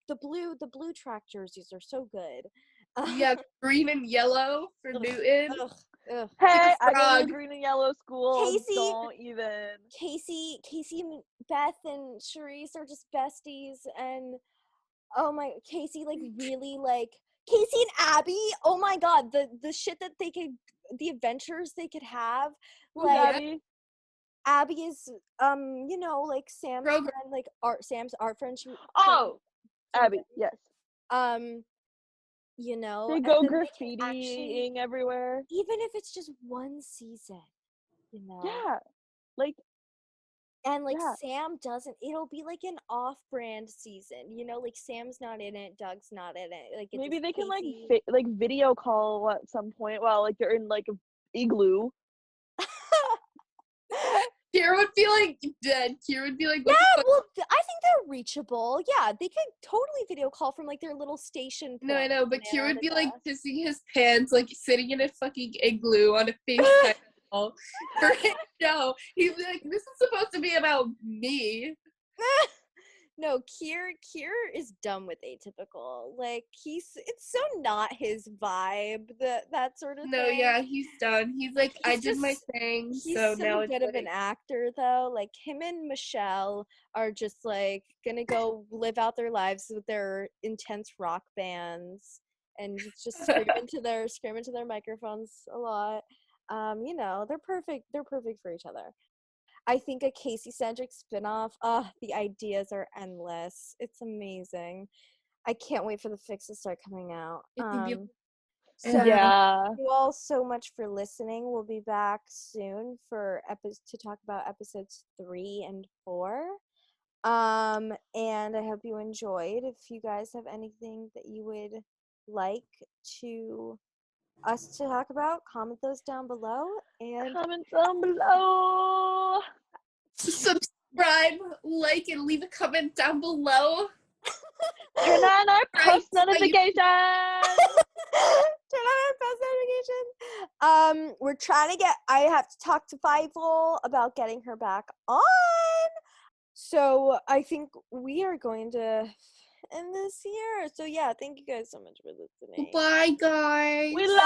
Speaker 1: the blue track jerseys are so good.
Speaker 3: Yeah, green and yellow for Newton.
Speaker 4: Ugh. Hey, I go to green and yellow school. Don't even.
Speaker 1: Casey and Beth and Charisse are just besties, and oh my, Casey really Casey and Abby. Oh my God, the shit that they could, the adventures they could have. Abby is Sam's friend, Sam's art friend.
Speaker 4: Abby, yes.
Speaker 1: They
Speaker 4: go graffitiing everywhere.
Speaker 1: Even if it's just one season,
Speaker 4: Yeah.
Speaker 1: And Sam doesn't, it'll be an off-brand season, Sam's not in it, Doug's not in it.
Speaker 4: Maybe they can video call at some point while they're in an igloo.
Speaker 3: Kira would be dead. Kira would be
Speaker 1: yeah, well, I think they're reachable. Yeah, they could totally video call from their little station.
Speaker 3: No, I know, but Kira would be pissing his pants, sitting in a fucking igloo on a FaceTime call for his show. He'd be like, "This is supposed to be about me."
Speaker 1: No, Kier is done with Atypical. It's so not his vibe, that sort of thing.
Speaker 3: No, yeah, he's done. He's I did my thing, so now it's
Speaker 1: good of an actor, though. Him and Michelle are just gonna go live out their lives with their intense rock bands and just scream into their microphones a lot. They're perfect. They're perfect for each other. I think a Casey-centric spin-off, the ideas are endless. It's amazing. I can't wait for the fics to start coming out. Thank you all so much for listening. We'll be back soon to talk about episodes 3 and 4. And I hope you enjoyed. If you guys have anything that you would like to us to talk about, comment those down below. And
Speaker 4: comment down below.
Speaker 3: Subscribe, and leave a comment down below.
Speaker 4: Turn on our post notifications.
Speaker 1: We're trying to I have to talk to Fivel about getting her back on. So I think we are going to end this here. So yeah, thank you guys so much for listening.
Speaker 3: Bye, guys.
Speaker 4: We love